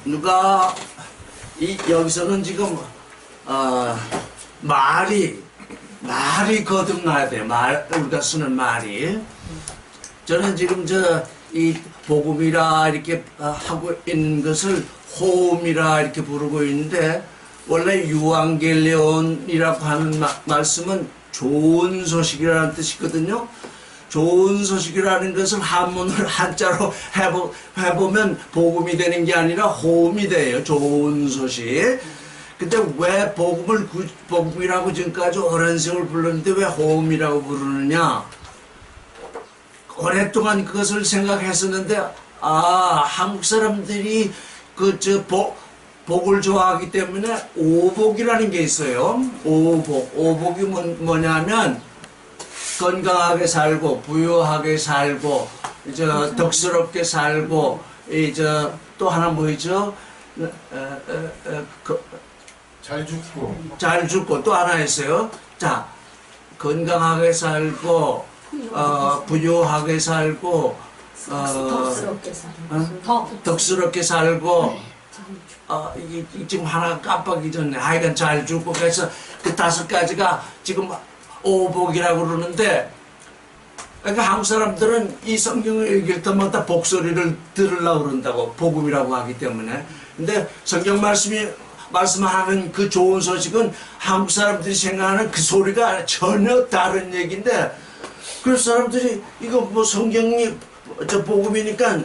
누가 여기서는 지금 말이 거듭나야 돼. 우리가 쓰는 말이. 저는 지금 이 복음이라 이렇게 하고 있는 것을 호음이라 이렇게 부르고 있는데, 원래 유앙겔리온이라고 하는 말씀은 좋은 소식이라는 뜻이거든요. 좋은 소식이라는 것을 한문을 한자로 해보면 복음이 되는 게 아니라 호음이 돼요. 좋은 소식. 근데 왜 복음이라고 지금까지 오랜 세월 불렀는데 왜 호음이라고 부르느냐? 오랫동안 그것을 생각했었는데, 한국 사람들이 복을 좋아하기 때문에 오복이라는 게 있어요. 오복이 뭐냐면, 건강하게 살고, 부유하게 살고, 덕스럽게 살고, 또 하나 뭐였죠? 잘 죽고, 또 하나 있어요. 자, 건강하게 살고, 부유하게 살고, 덕스럽게 살고, 이게 지금 하나 깜빡 잊었네. 하여간 잘 죽고, 그래서 그 5가지가 지금 오복이라고 그러는데, 그러니까 한국 사람들은 이 성경을 읽을 때마다 복소리를 들으려고 그런다고, 복음이라고 하기 때문에. 근데 성경 말씀하는 그 좋은 소식은 한국 사람들이 생각하는 그 소리가 전혀 다른 얘기인데, 그래서 사람들이 이거 뭐 성경이 복음이니까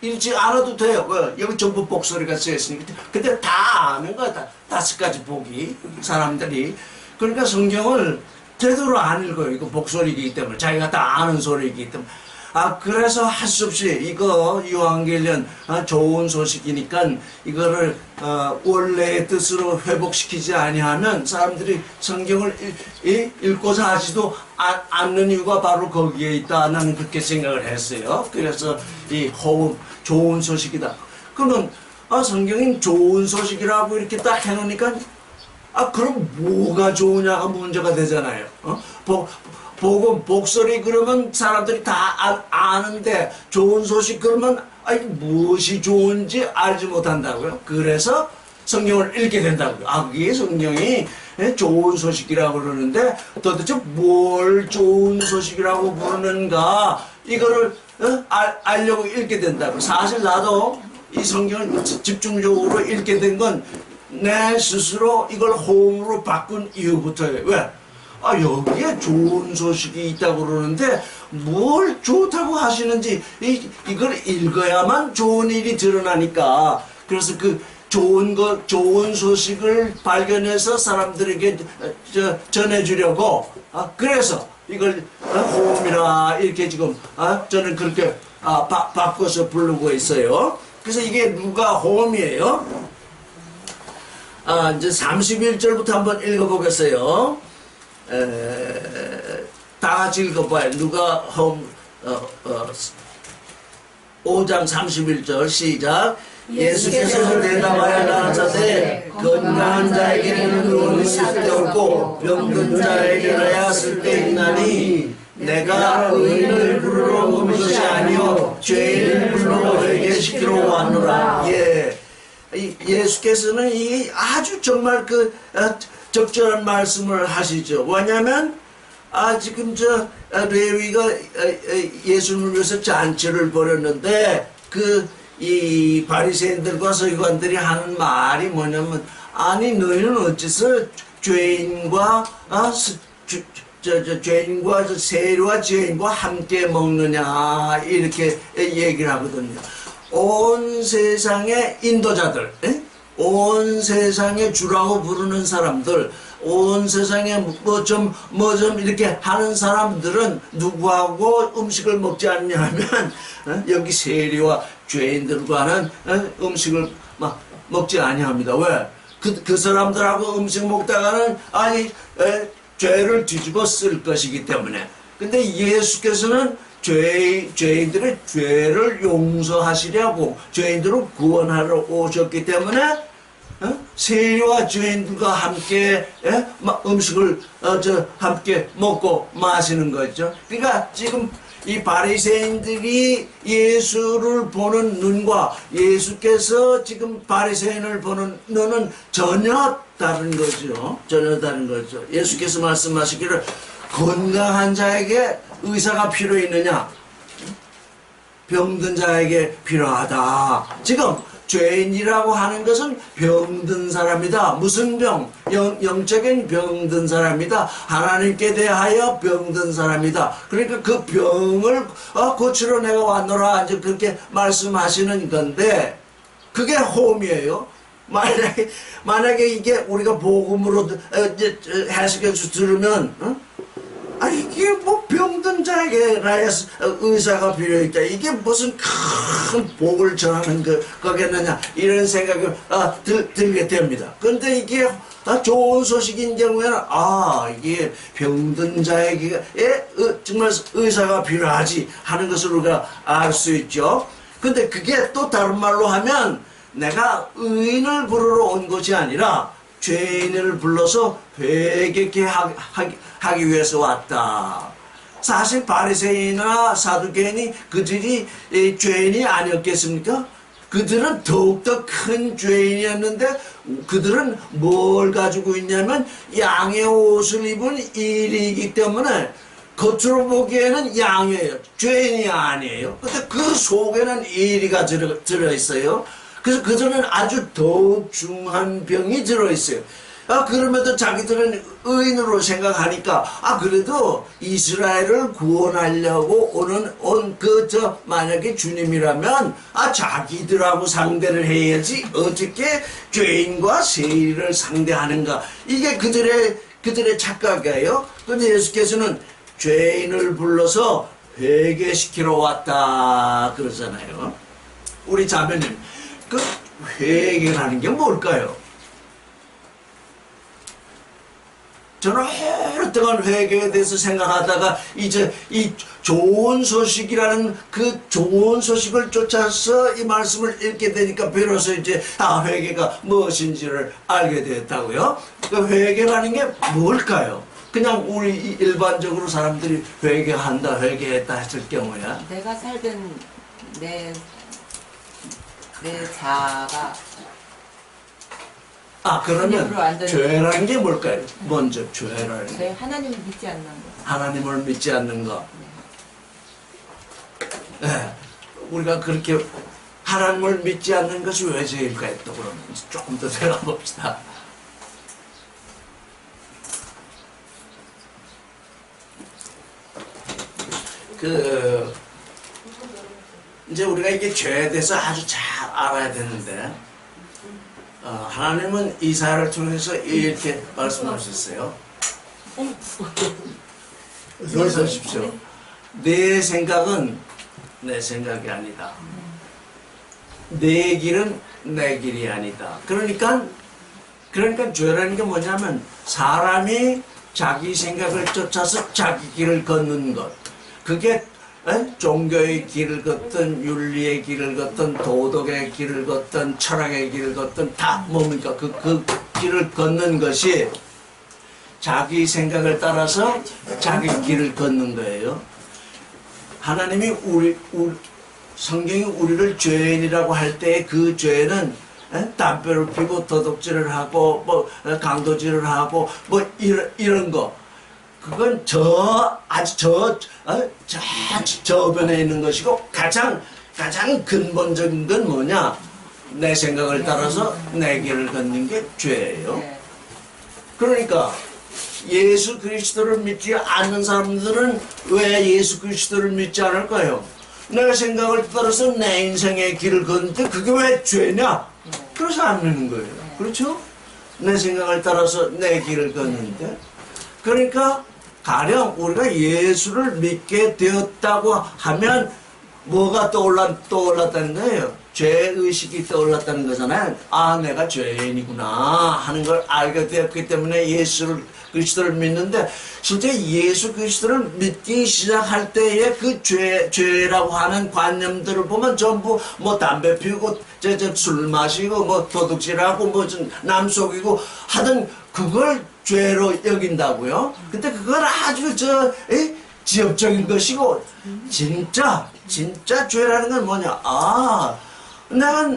읽지 않아도 돼요. 여기 전부 복소리가 쓰여있으니까. 근데 다 아는 거야. 5가지 복이 사람들이. 그러니까 성경을 제대로 안 읽어요. 이거 복소리이기 때문에. 자기가 다 아는 소리이기 때문에. 그래서 할 수 없이 이거 유앙겔리온 좋은 소식이니까 이거를 원래의 뜻으로 회복시키지 아니하면 사람들이 성경을 읽고자 하지도 않는 이유가 바로 거기에 있다. 나는 그렇게 생각을 했어요. 그래서 이 호흡 좋은 소식이다. 그러면 성경이 좋은 소식이라고 이렇게 딱 해놓으니까 그럼 뭐가 좋으냐가 문제가 되잖아요. 복소리 그러면 사람들이 다 아는데 좋은 소식 그러면 무엇이 좋은지 알지 못한다고요. 그래서 성경을 읽게 된다고요. 그게 성경이 좋은 소식이라고 그러는데 도대체 뭘 좋은 소식이라고 부르는가 이거를 알려고 읽게 된다고. 사실 나도 이 성경을 집중적으로 읽게 된 건 내 스스로 이걸 호응으로 바꾼 이후부터예요. 왜? 여기에 좋은 소식이 있다고 그러는데 뭘 좋다고 하시는지 이걸 읽어야만 좋은 일이 드러나니까. 그래서 그 좋은 소식을 발견해서 사람들에게 전해주려고 그래서 이걸 호음이라 이렇게 지금 저는 그렇게 바꿔서 부르고 있어요. 그래서 이게 누가 호음이에요? 이제 31절부터 한번 읽어보겠어요. 다 같이 읽어봐요. 누가 호음 5장 31절 시작. 예수께서 대답하여 가라사대 건강한 자에게는 의원이 쓸데없고 병든 자에게라야 쓸데있나니 내가 의인을 부르러 온 것이 아니요 죄인을 부르러 회개시키러 왔노라. 예수께서는 이 아주 정말 적절한 말씀을 하시죠. 왜냐하면 지금 레위가 예수님을 위해서 잔치를 벌였는데 이 바리새인들과 서기관들이 하는 말이 뭐냐면 너희는 어째서 죄인과 세리와 죄인과 함께 먹느냐 이렇게 얘기를 하거든요. 온 세상의 인도자들, 온 세상의 주라고 부르는 사람들, 온 세상에 뭐 좀 이렇게 하는 사람들은 누구하고 음식을 먹지 않냐 하면 여기 세리와 죄인들과는 음식을 먹지 아니합니다. 왜? 그 사람들하고 음식 먹다가는 죄를 뒤집어 쓸 것이기 때문에. 근데 예수께서는 죄인들의 죄를 용서하시려고 죄인들을 구원하러 오셨기 때문에 세리와 죄인들과 함께 음식을 함께 먹고 마시는 거죠. 그러니까 지금 이 바리새인들이 예수를 보는 눈과 예수께서 지금 바리새인을 보는 눈은 전혀 다른 거죠. 전혀 다른 거죠. 예수께서 말씀하시기를 건강한 자에게 의사가 필요 있느냐? 병든 자에게 필요하다. 지금 죄인이라고 하는 것은 병든 사람이다. 무슨 병? 영적인 병든 사람이다. 하나님께 대하여 병든 사람이다. 그러니까 그 병을 고치러 내가 왔노라 이제 그렇게 말씀하시는 건데 그게 호흡이에요. 만약에 이게 우리가 복음으로 해석해서 들으면 아니 이게 뭐 병든 자에게 의사가 필요했다. 이게 무슨 큰 복을 전하는 거겠느냐 이런 생각을 들게 됩니다. 그런데 이게 좋은 소식인 경우에는 이게 병든 자에게 정말 의사가 필요하지 하는 것을 우리가 알 수 있죠. 근데 그게 또 다른 말로 하면 내가 의인을 부르러 온 것이 아니라 죄인을 불러서 회개케 하기 위해서 왔다. 사실 바리새인이나 사두개인이 그들이 죄인이 아니었겠습니까? 그들은 더욱더 큰 죄인이었는데 그들은 뭘 가지고 있냐면 양의 옷을 입은 일이기 때문에 겉으로 보기에는 양이에요. 죄인이 아니에요. 근데 그 속에는 일이가 들어있어요. 그래서 그들은 아주 더욱 중한 병이 들어있어요. 그럼에도 자기들은 의인으로 생각하니까 그래도 이스라엘을 구원하려고 만약에 주님이라면 자기들하고 상대를 해야지 어떻게 죄인과 세리를 상대하는가. 이게 그들의 착각이에요. 그런데 예수께서는 죄인을 불러서 회개시키러 왔다 그러잖아요. 우리 자매님, 그 회개라는 게 뭘까요? 저는 오랫동안 회개에 대해서 생각하다가 이제 이 좋은 소식이라는 그 좋은 소식을 쫓아서 이 말씀을 읽게 되니까 비로소 이제 회개가 무엇인지를 알게 되었다고요. 그 회개라는 게 뭘까요? 그냥 우리 일반적으로 사람들이 회개한다, 회개했다 했을 경우야. 내가 살던 내 자아가 그러면 죄라는 게 뭘까요? 먼저 죄라는 게 하나님을 믿지 않는 거. 하나님을 믿지 않는 거. 네. 우리가 그렇게 하나님을 믿지 않는 것이 왜 죄일까요? 또 그러면 조금 더 생각해 봅시다. 이제 우리가 이게 죄에 대해서 아주 잘 알아야 되는데, 하나님은 이사야를 통해서 이렇게 말씀하셨어요. 들으십시오. 내 생각은 내 생각이 아니다. 내 길은 내 길이 아니다. 그러니까 죄라는 게 뭐냐면 사람이 자기 생각을 쫓아서 자기 길을 걷는 것. 그게 종교의 길을 걷든 윤리의 길을 걷든 도덕의 길을 걷든 철학의 길을 걷든 다 뭡니까? 그 길을 걷는 것이 자기 생각을 따라서 자기 길을 걷는 거예요. 하나님이 성경이 우리를 죄인이라고 할 때 그 죄는 담배를 피고 도둑질을 하고 강도질을 하고 이런 거. 그건 아주 저변에 있는 것이고 가장 근본적인 건 뭐냐? 내 생각을 따라서 내 길을 걷는 게 죄예요. 그러니까 예수 그리스도를 믿지 않는 사람들은 왜 예수 그리스도를 믿지 않을까요? 내 생각을 따라서 내 인생의 길을 걷는데 그게 왜 죄냐? 그래서 안 믿는 거예요. 그렇죠? 내 생각을 따라서 내 길을 걷는데 그러니까 가령 우리가 예수를 믿게 되었다고 하면 뭐가 떠올랐다는 거예요? 죄의식이 떠올랐다는 거잖아요. 내가 죄인이구나 하는 걸 알게 되었기 때문에 예수 그리스도를 믿는데 실제 예수 그리스도를 믿기 시작할 때의 그 죄라고 하는 관념들을 보면 전부 담배 피우고 술 마시고 도둑질하고 남 속이고 하던 그걸 죄로 여긴다고요. 근데 그걸 아주 지엽적인 것이고 진짜 죄라는 건 뭐냐? 내가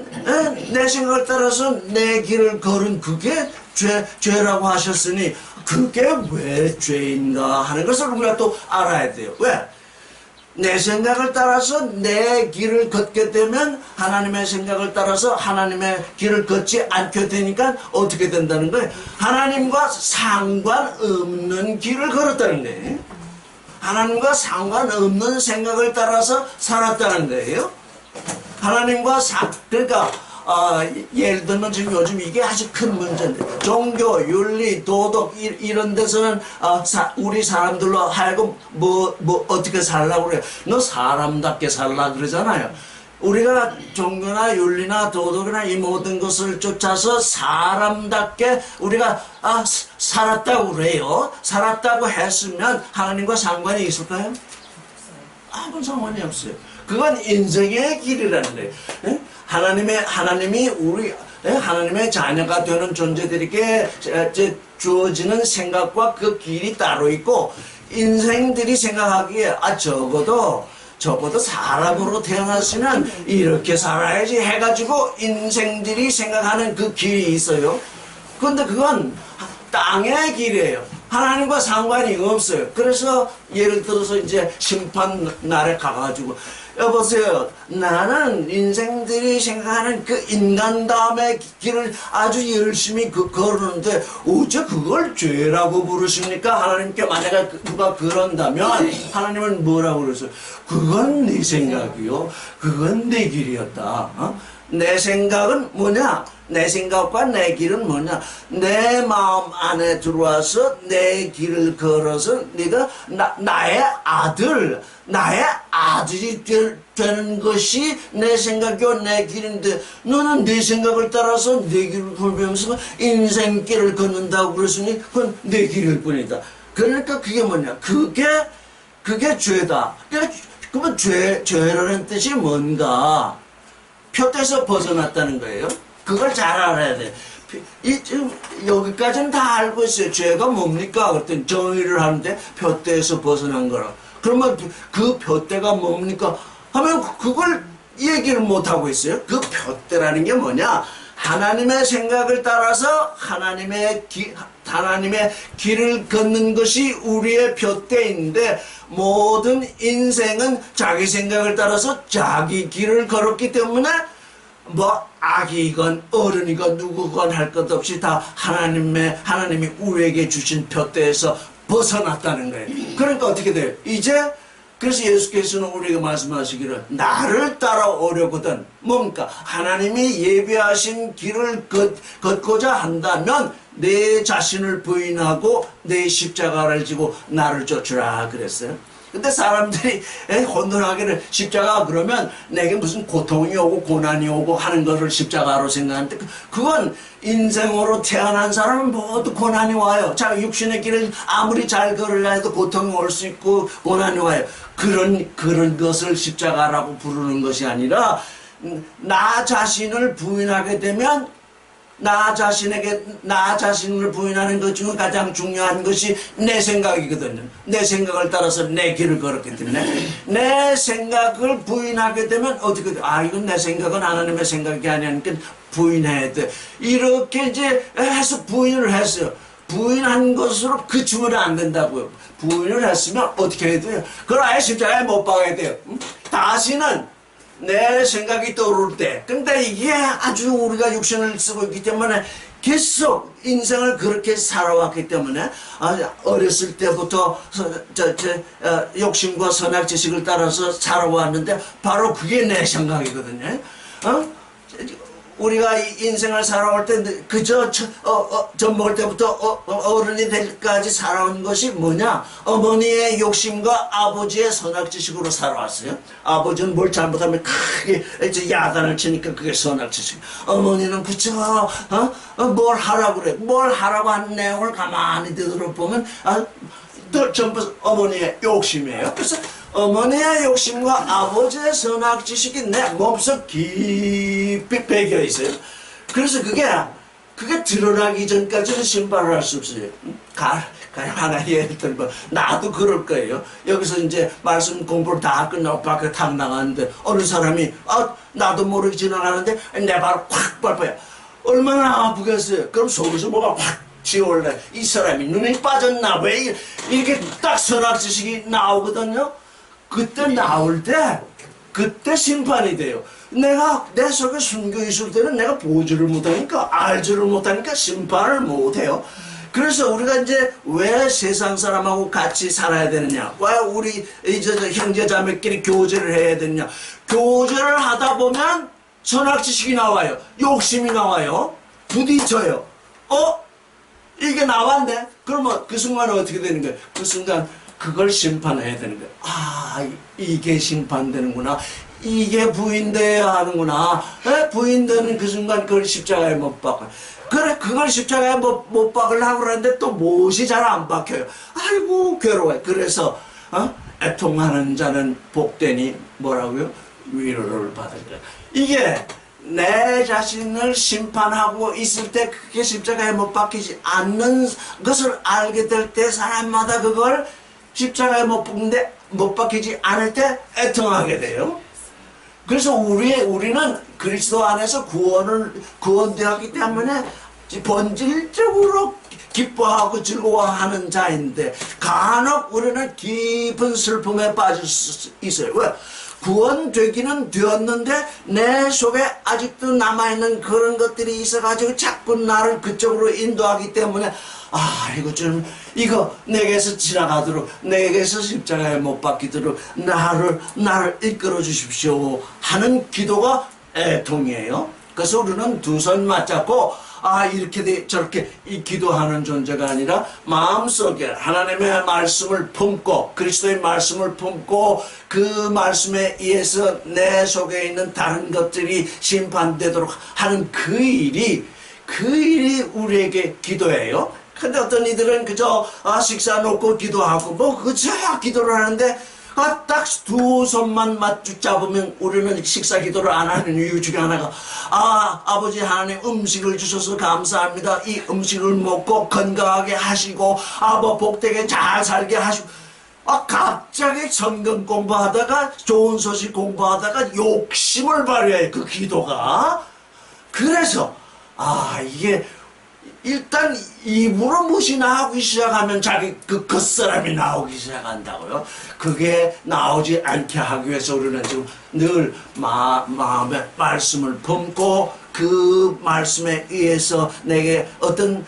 내 생각을 따라서 내 길을 걸은 그게 죄라고 하셨으니 그게 왜 죄인가 하는 것을 우리가 또 알아야 돼요. 왜? 내 생각을 따라서 내 길을 걷게 되면 하나님의 생각을 따라서 하나님의 길을 걷지 않게 되니까 어떻게 된다는 거예요? 하나님과 상관없는 길을 걸었다는 거예요. 하나님과 상관없는 생각을 따라서 살았다는 거예요. 하나님과 그러니까 예를 들면 지금 요즘 이게 아주 큰 문제인데 종교, 윤리, 도덕 이런 데서는 우리 사람들로 하여금 뭐 어떻게 살라고 그래요? 너 사람답게 살라 그러잖아요. 우리가 종교나 윤리나 도덕이나 이 모든 것을 쫓아서 사람답게 우리가 살았다고 그래요. 살았다고 했으면 하나님과 상관이 있을까요? 아무 상관이 없어요. 그건 인생의 길이라는 거예요. 하나님이 하나님의 자녀가 되는 존재들에게 주어지는 생각과 그 길이 따로 있고 인생들이 생각하기에 적어도 사람으로 태어났으면 이렇게 살아야지 해가지고 인생들이 생각하는 그 길이 있어요. 그런데 그건 땅의 길이에요. 하나님과 상관이 없어요. 그래서 예를 들어서 이제 심판 날에 가가지고 여보세요. 나는 인생들이 생각하는 그 인간다움의 길을 아주 열심히 걸었는데 어째 그걸 죄라고 부르십니까? 하나님께 만약에 누가 그런다면 하나님은 뭐라고 그러세요? 그건 네 생각이요. 그건 네 길이었다. 내 생각은 뭐냐? 내 생각과 내 길은 뭐냐? 내 마음 안에 들어와서 내 길을 걸어서 네가 나의 아들이 되는 것이 내 생각이요 내 길인데 너는 네 생각을 따라서 내 길을 걸으면서 인생길을 걷는다고 그랬으니 그건 내 길일 뿐이다. 그러니까 그게 뭐냐? 그게 죄다. 그러면 죄라는 뜻이 뭔가? 표대에서 벗어났다는 거예요. 그걸 잘 알아야 돼. 지금 여기까지는 다 알고 있어요. 죄가 뭡니까? 그랬더니 정의를 하는데 표대에서 벗어난 거라. 그러면 그 표대가 뭡니까? 하면 그걸 얘기를 못하고 있어요. 그 표대라는 게 뭐냐? 하나님의 생각을 따라서 하나님의 길을 걷는 것이 우리의 표대인데 모든 인생은 자기 생각을 따라서 자기 길을 걸었기 때문에 뭐 아기건 어른이건 누구건 할 것 없이 다 하나님이 우리에게 주신 표대에서 벗어났다는 거예요. 그러니까 어떻게 돼요? 이제 그래서 예수께서는 우리에게 말씀하시기를 나를 따라오려거든 뭡니까? 하나님이 예비하신 길을 걷고자 한다면 내 자신을 부인하고 내 십자가를 지고 나를 쫓으라 그랬어요. 근데 사람들이 혼돈하기를 십자가 그러면 내게 무슨 고통이 오고 고난이 오고 하는 것을 십자가로 생각하는데 그건 인생으로 태어난 사람은 모두 고난이 와요. 자, 육신의 길을 아무리 잘 걸으려 해도 고통이 올 수 있고 고난이 와요. 그런 것을 십자가라고 부르는 것이 아니라 나 자신을 부인하게 되면 나 자신을 부인하는 것 중에 가장 중요한 것이 내 생각이거든요. 내 생각을 따라서 내 길을 걸었기 때문에 내 생각을 부인하게 되면 어떻게 돼? 이건 내 생각은 하나님의 생각이 아니니까 부인해야 돼. 이렇게 이제 해서 부인을 했어요. 부인한 것으로 그치면 안 된다고요. 부인을 했으면 어떻게 해야 돼요? 그걸 아예 십자가에 못 박아야 돼요. 다시는 내 생각이 떠오를 때 근데 이게 아주 우리가 육신을 쓰고 있기 때문에 계속 인생을 그렇게 살아왔기 때문에 어렸을 때부터 욕심과 선악 지식을 따라서 살아왔는데 바로 그게 내 생각이거든요. 우리가 인생을 살아올 때 그저 젖 먹을 때부터 어른이 될 때까지 살아온 것이 뭐냐? 어머니의 욕심과 아버지의 선악지식으로 살아왔어요. 아버지는 뭘 잘못하면 크게 이제 야단을 치니까 그게 선악지식. 어머니는 그저 뭘 하라고 그래. 뭘 하라고 하는 내용을 가만히 들어보면 또 전부 어머니의 욕심이에요. 그래서 어머니의 욕심과 아버지의 선악지식이 내 몸속 깊이 배겨 있어요. 그래서 그게 드러나기 전까지는 심판을 할 수 없어요. 그냥 하나 예를 들면 나도 그럴 거예요. 여기서 이제 말씀 공부를 다 끝나고 밖에 탁 나가는데 어느 사람이 나도 모르게 지나가는데 내 발을 확 밟아요. 얼마나 아프겠어요. 그럼 속에서 뭐가 확 지올래. 이 사람이 눈이 빠졌나 왜 이렇게 딱 선악지식이 나오거든요. 그때 나올 때 그때 심판이 돼요. 내가 내 속에 숨겨 있을 때는 내가 보지를 못하니까 알지를 못하니까 심판을 못해요. 그래서 우리가 이제 왜 세상 사람하고 같이 살아야 되느냐, 왜 우리 이제 형제 자매끼리 교제를 해야 되느냐. 교제를 하다 보면 선악지식이 나와요. 욕심이 나와요. 부딪혀요. 이게 나왔네. 그러면 그 순간은 어떻게 되는 거예요? 그 순간 그걸 심판해야 되는 거예요. 이게 심판되는구나. 이게 부인돼야 하는구나. 부인되는 그 순간 그걸 십자가에 못 박아요. 그래, 그걸 십자가에 못 박으려고 그러는데 또 못이 잘 안 박혀요. 아이고, 괴로워요. 그래서, 애통하는 자는 복되니 뭐라고요? 위로를 받으리라. 이게 내 자신을 심판하고 있을 때 그게 십자가에 못 박히지 않는 것을 알게 될 때 사람마다 그걸 십자가에 못 박히지 않을 때 애통하게 돼요. 그래서 우리는 그리스도 안에서 구원되었기 때문에 본질적으로 기뻐하고 즐거워하는 자인데 간혹 우리는 깊은 슬픔에 빠질 수 있어요. 왜? 구원되기는 되었는데 내 속에 아직도 남아있는 그런 것들이 있어가지고 자꾸 나를 그쪽으로 인도하기 때문에 이거 내게서 지나가도록, 내게서 십자가에 못 박히도록 나를 이끌어 주십시오 하는 기도가 애통이에요. 그래서 우리는 두 손 맞잡고 이렇게 저렇게 기도하는 존재가 아니라 마음속에 하나님의 말씀을 품고 그리스도의 말씀을 품고 그 말씀에 의해서 내 속에 있는 다른 것들이 심판되도록 하는 그 일이 우리에게 기도예요. 근데 어떤 이들은 그저 식사 놓고 기도하고 그저 기도를 하는데 딱 두 손만 맞추 잡으면 우리는 식사 기도를 안 하는 이유 중에 하나가 아버지 하나님 음식을 주셔서 감사합니다. 이 음식을 먹고 건강하게 하시고 복되게 잘 살게 하시고 갑자기 성경 공부하다가 좋은 소식 공부하다가 욕심을 발휘해 그 기도가. 그래서 이게 일단 입으로 무엇이 나오기 시작하면 자기 그 겉사람이 나오기 시작한다고요. 그게 나오지 않게 하기 위해서 우리는 지금 늘 마음의 말씀을 품고 그 말씀에 의해서 내게 어떤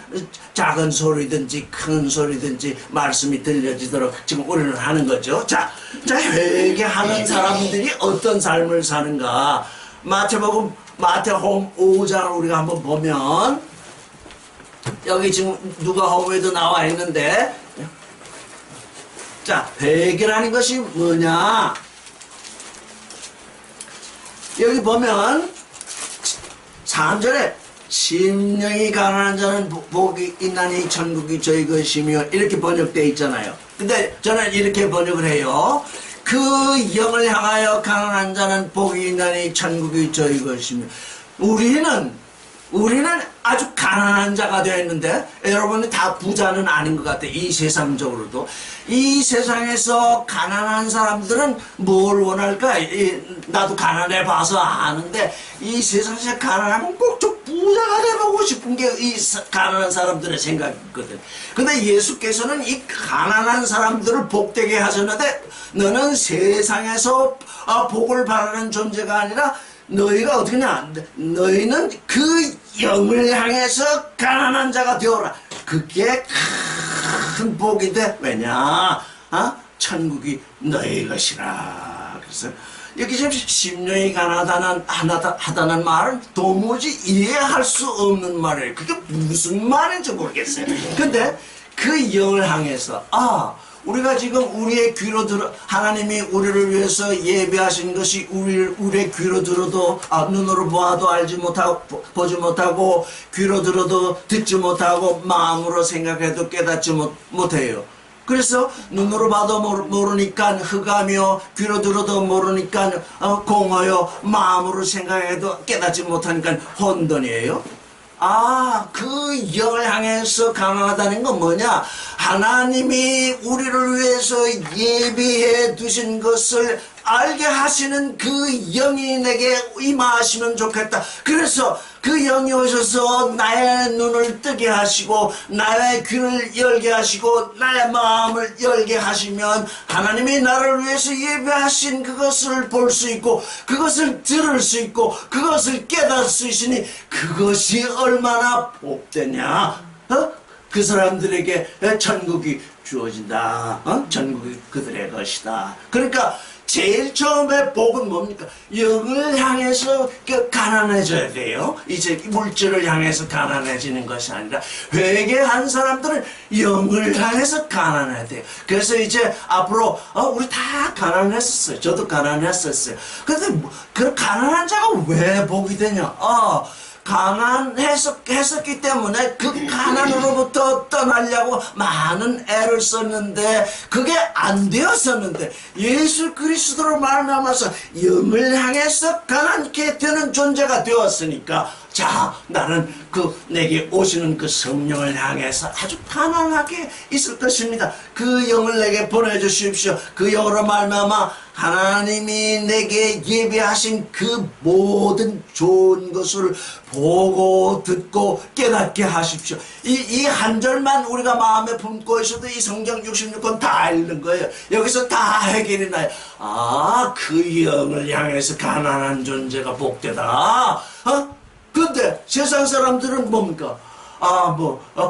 작은 소리든지 큰 소리든지 말씀이 들려지도록 지금 우리는 하는 거죠. 자 회개하는 사람들이 어떤 삶을 사는가. 마태복음 마태복음 5장을 우리가 한번 보면 여기 지금 누가복음에도 나와 있는데 자 회개라는 것이 뭐냐. 여기 보면 3절에 심령이 가난한 자는 복이 있나니 천국이 저희 것이며 이렇게 번역되어 있잖아요. 근데 저는 이렇게 번역을 해요. 그 영을 향하여 가난한 자는 복이 있나니 천국이 저희 것이며. 우리는 아주 가난한 자가 되어 있는데 여러분이 다 부자는 아닌 것 같아요. 이 세상적으로도. 이 세상에서 가난한 사람들은 뭘 원할까? 나도 가난해 봐서 아는데 이 세상에서 가난하면 꼭 좀 부자가 되고 싶은 게 이 가난한 사람들의 생각이거든. 근데 예수께서는 이 가난한 사람들을 복되게 하셨는데 너는 세상에서 복을 바라는 존재가 아니라 너희가 어떻게냐? 너희는 그 영을 향해서 가난한 자가 되어라. 그게 큰 복인데 왜냐? 천국이 너희 것이라. 그래서 여기 지금 심령이 가난하다는 말은 도무지 이해할 수 없는 말이에요. 그게 무슨 말인지 모르겠어요. 근데 그 영을 향해서 우리가 지금 우리의 귀로 하나님이 우리를 위해서 예배하신 것이 우리의 귀로 들어도 눈으로 보아도 알지 못하고 보지 못하고 귀로 들어도 듣지 못하고 마음으로 생각해도 깨닫지 못해요. 그래서 눈으로 봐도 모르니까 흑하며 귀로 들어도 모르니까 공허요 마음으로 생각해도 깨닫지 못하니까 혼돈이에요. 그 영을 향해서 강하다는 건 뭐냐? 하나님이 우리를 위해서 예비해 두신 것을 알게 하시는 그 영이 내게 임하시면 좋겠다. 그래서 그 영이 오셔서 나의 눈을 뜨게 하시고 나의 귀를 열게 하시고 나의 마음을 열게 하시면 하나님이 나를 위해서 예배하신 그것을 볼 수 있고 그것을 들을 수 있고 그것을 깨달을 수 있으니 그것이 얼마나 복되냐. 그 사람들에게 천국이 주어진다. 천국이 그들의 것이다. 그러니까 제일 처음에 복은 뭡니까? 영을 향해서 가난해져야 돼요. 이제 물질을 향해서 가난해지는 것이 아니라 회개한 사람들은 영을 향해서 가난해야 돼요. 그래서 이제 앞으로 우리 다 가난했었어요. 저도 가난했었어요. 그런데 그 가난한 자가 왜 복이 되냐? 가난했었기 때문에 그 가난으로부터 떠나려고 많은 애를 썼는데 그게 안 되었었는데 예수 그리스도로 말미암아서 영을 향해서 가난케 되는 존재가 되었으니까 자 나는 내게 오시는 그 성령을 향해서 아주 가난하게 있을 것입니다. 그 영을 내게 보내주십시오. 그 영으로 말미암아 하나님이 내게 예배하신 그 모든 좋은 것을 보고 듣고 깨닫게 하십시오. 이 한 절만 우리가 마음에 품고 있어도 이 성경 66권 다 읽는 거예요. 여기서 다 해결이 나요. 그 영을 향해서 가난한 존재가 복되다. 근데 세상 사람들은 뭡니까?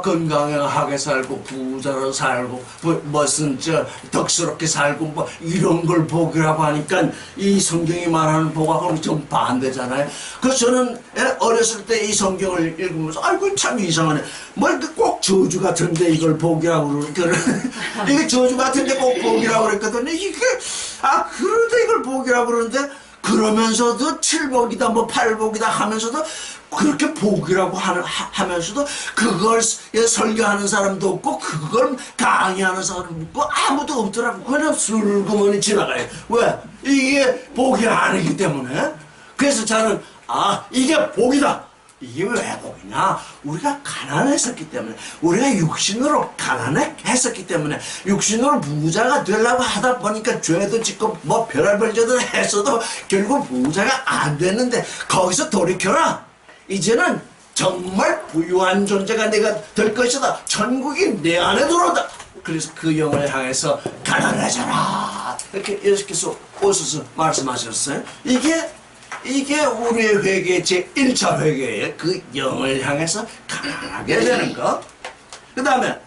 건강하게 살고 부자로 살고 무슨 덕스럽게 살고 이런 걸 복이라고 하니까 이 성경이 말하는 복하고는 좀 반대잖아요. 그래서 저는 어렸을 때 이 성경을 읽으면서 아이고 참 이상하네. 꼭 저주 같은데 이걸 복이라고 그러니까 이게 저주 같은데 꼭 복이라고 그랬거든요. 이게 그런데 이걸 복이라고 그러는데 그러면서도 칠복이다 팔복이다 하면서도 그렇게 복이라고 하면서도 그걸 설교하는 사람도 없고 그걸 강의하는 사람도 없고 아무도 없더라고. 그냥 슬그머니 지나가요. 왜? 이게 복이 아니기 때문에. 그래서 저는 이게 복이다. 이게 왜 복이냐? 우리가 가난했었기 때문에, 우리가 육신으로 가난했었기 때문에, 육신으로 부자가 되려고 하다 보니까 죄도 짓고 별의별 죄도 했어도 결국 부자가 안 됐는데 거기서 돌이켜라. 이제는 정말 부유한 존재가 내가 될 것이다. 천국이 내 안에 들어온다. 그래서 그 영을 향해서 가난해져라. 이렇게 오셔서 말씀하셨어요. 이게 우리의 회개 제1차 회개의 그 영을 향해서 가난하게 되는 거. 그 다음에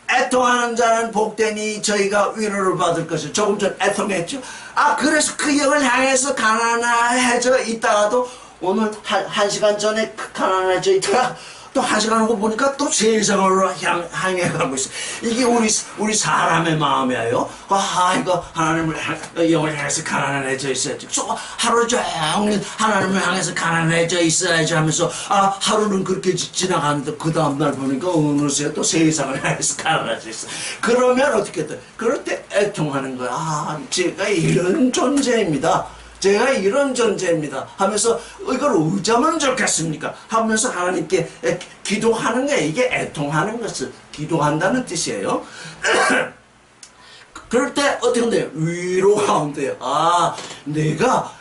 애통하는 자는 복되니 저희가 위로를 받을 것을. 조금 전 애통했죠. 그래서 그 영을 향해서 가난해져 있다가도 오늘 한 시간 전에 가난해져 있다가 또 한 시간 후고 보니까 또 세상으로 향해 가고 있어. 이게 우리 사람의 마음이에요. 이거 하나님을 영을 향해서 가난해져 있어야지. 하루 종일 하나님을 향해서 가난해져 있어야지 하면서 하루는 그렇게 지나가는데 그 다음날 보니까 어느새 또 세상을 향해서 가난해져 있어. 그러면 어떻게 돼? 그럴 때 애통하는 거야. 제가 이런 존재입니다. 제가 이런 존재입니다 하면서 이걸 어쩌면 좋겠습니까 하면서 하나님께 기도하는 거예요. 이게 애통하는 것을 기도한다는 뜻이에요. 그럴 때 어떻게 돼요? 위로가 온대요. 내가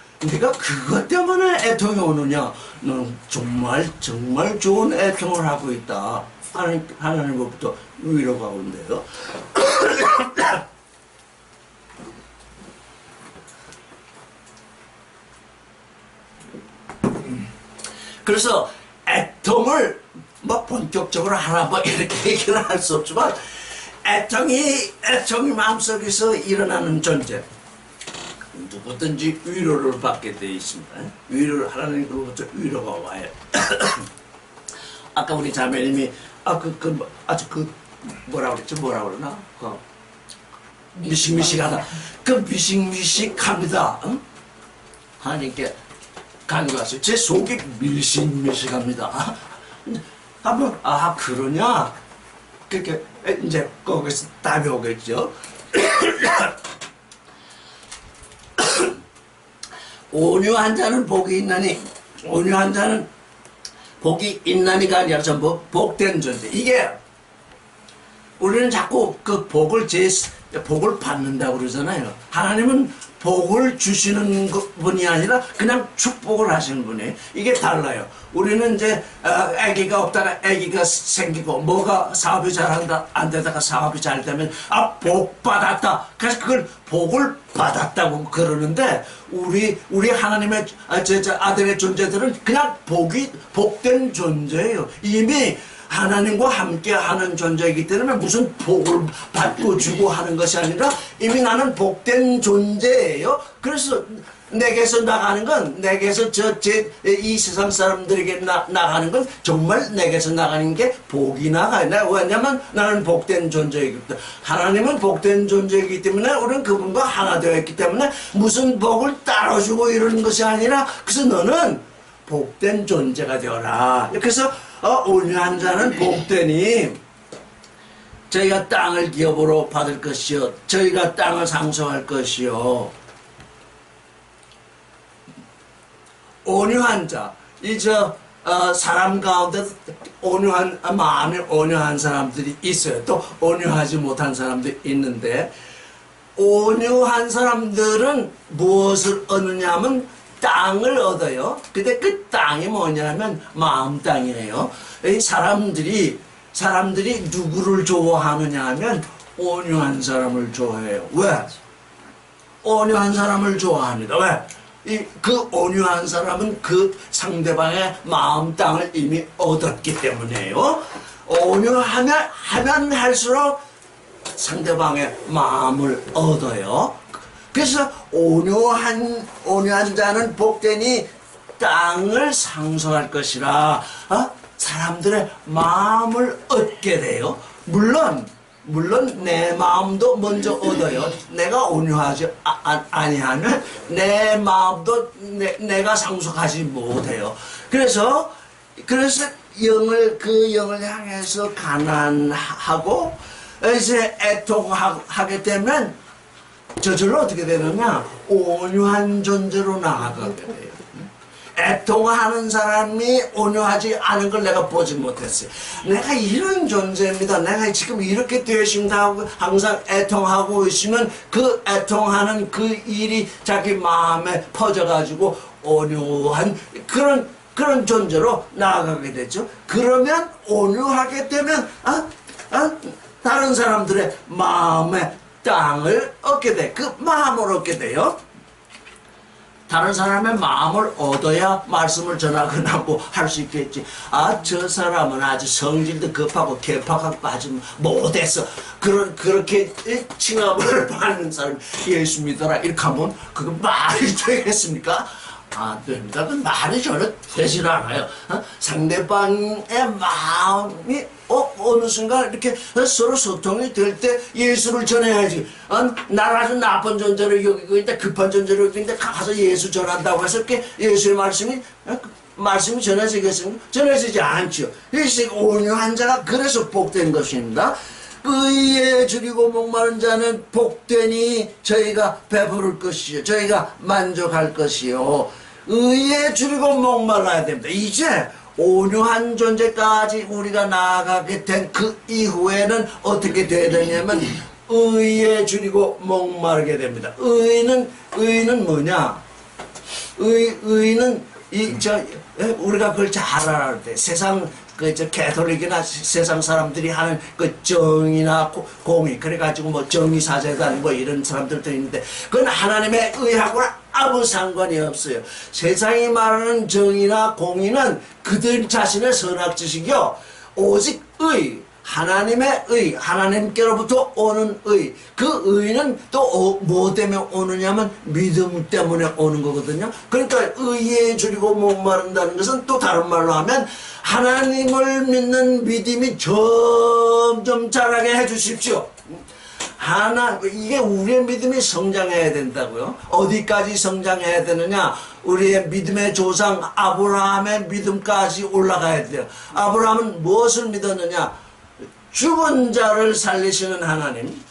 그것 때문에 애통이 오느냐? 너는 정말 좋은 애통을 하고 있다. 하나님으로부터 위로가 온대요. 그래서 애통을 본격적으로 하나 이렇게 얘기를 할 수 없지만 애통이 마음속에서 일어나는 존재 누구든지 위로를 받게 되어 있습니다. 위로를 하나님으로부터 위로가 와요. 아까 우리 자매님이 뭐라 그러나 미식미식하다. 미식미식합니다. 하나님께 간구하세요. 제 속이 밀식밀식합니다. 한번 그러냐? 그렇게 이제 거기서 답이 오겠죠. 온유한 자는 복이 있나니 온유한 자는 복이 있나니가 아니라 전부 복된 존재. 이게 우리는 자꾸 그 복을 복을 받는다고 그러잖아요. 하나님은 복을 주시는 분이 아니라 그냥 축복을 하시는 분이에요. 이게 달라요. 우리는 이제 아기가 없다가 아기가 생기고 뭐가 사업이 잘한다 안 되다가 사업이 잘 되면 복 받았다. 그래서 그걸 복을 받았다고 그러는데 우리 하나님의 아들의 존재들은 그냥 복된 존재예요. 이미 하나님과 함께 하는 존재이기 때문에 무슨 복을 받고 주고 하는 것이 아니라 이미 나는 복된 존재예요. 그래서 내게서 나가는 건 내게서 이 세상 사람들에게 나가는 건 정말 내게서 나가는 게 복이 나가요. 왜냐면 나는 복된 존재이기 때문에 하나님은 복된 존재이기 때문에 우리는 그분과 하나 되어 있기 때문에 무슨 복을 따로 주고 이러는 것이 아니라 그래서 너는 복된 존재가 되어라. 그래서 온유한 자는 복되니 저희가 땅을 기업으로 받을 것이요 저희가 땅을 상속할 것이요. 온유한 자, 사람 가운데 온유한 마음이 온유한 사람들이 있어요. 또 온유하지 못한 사람들이 있는데 온유한 사람들은 무엇을 얻느냐 하면 땅을 얻어요. 근데 그 땅이 뭐냐면 마음 땅이에요. 이 사람들이 누구를 좋아하느냐 하면 온유한 사람을 좋아해요. 왜? 온유한 사람을 좋아합니다. 왜? 그 온유한 사람은 그 상대방의 마음 땅을 이미 얻었기 때문에요. 온유하면 할수록 상대방의 마음을 얻어요. 그래서 온유한 자는 복되니 땅을 상속할 것이라. 사람들의 마음을 얻게 돼요. 물론 내 마음도 먼저 얻어요. 내가 온유하지 아니하면 내 마음도 내가 상속하지 못해요. 그래서 그 영을 향해서 가난하고 이제 애통하게 되면 저절로 어떻게 되느냐? 온유한 존재로 나아가게 돼요. 애통하는 사람이 온유하지 않은 걸 내가 보지 못했어요. 내가 이런 존재입니다. 내가 지금 이렇게 되신다고 항상 애통하고 있으면 그 애통하는 그 일이 자기 마음에 퍼져가지고 온유한 그런 존재로 나아가게 되죠. 그러면 온유하게 되면 다른 사람들의 마음에 땅을 얻게 돼. 그 마음을 얻게 돼요. 다른 사람의 마음을 얻어야 말씀을 전하거나 뭐 할 수 있겠지. 저 사람은 아주 성질도 급하고 개팍하고 아주 못해서 그렇게 칭함을 받는 사람 예수 믿어라 이렇게 하면 그거 말이 되겠습니까? 안 됩니다. 그 말이 전혀 되질 않아요. 상대방의 마음이 어느 순간 이렇게 서로 소통이 될 때 예수를 전해야지. 나를 아주 나쁜 존재로 여기고 있는데 급한 존재로 여기고 있는데 가서 예수 전한다고 해서 이렇게 예수의 말씀이 전해지겠습니까? 전해지지 않죠. 온유한 자가 그래서 복된 것입니다. 의에 줄이고 목마른 자는 복되니 저희가 배부를 것이요 저희가 만족할 것이요. 의에 줄이고 목말라야 됩니다. 이제 온유한 존재까지 우리가 나아가게 된 그 이후에는 어떻게 돼야 되냐면 의에 줄이고 목마르게 됩니다. 의는 뭐냐? 의는 우리가 그걸 잘 알아야 돼. 세상 개톨릭이나 세상 사람들이 하는 그 정의나 공의 그래가지고 뭐 정의사제단 뭐 이런 사람들도 있는데 그건 하나님의 의하고는 아무 상관이 없어요. 세상이 말하는 정의나 공의는 그들 자신의 선악지식이요. 오직 하나님의 의, 하나님께로부터 오는 의. 그 의는 또 뭐 때문에 오느냐면 믿음 때문에 오는 거거든요. 그러니까 의에 줄이고 목마른다는 것은 또 다른 말로 하면 하나님을 믿는 믿음이 점점 자라게 해주십시오. 이게 우리의 믿음이 성장해야 된다고요. 어디까지 성장해야 되느냐? 우리의 믿음의 조상 아브라함의 믿음까지 올라가야 돼요. 아브라함은 무엇을 믿었느냐? 죽은 자를 살리시는 하나님,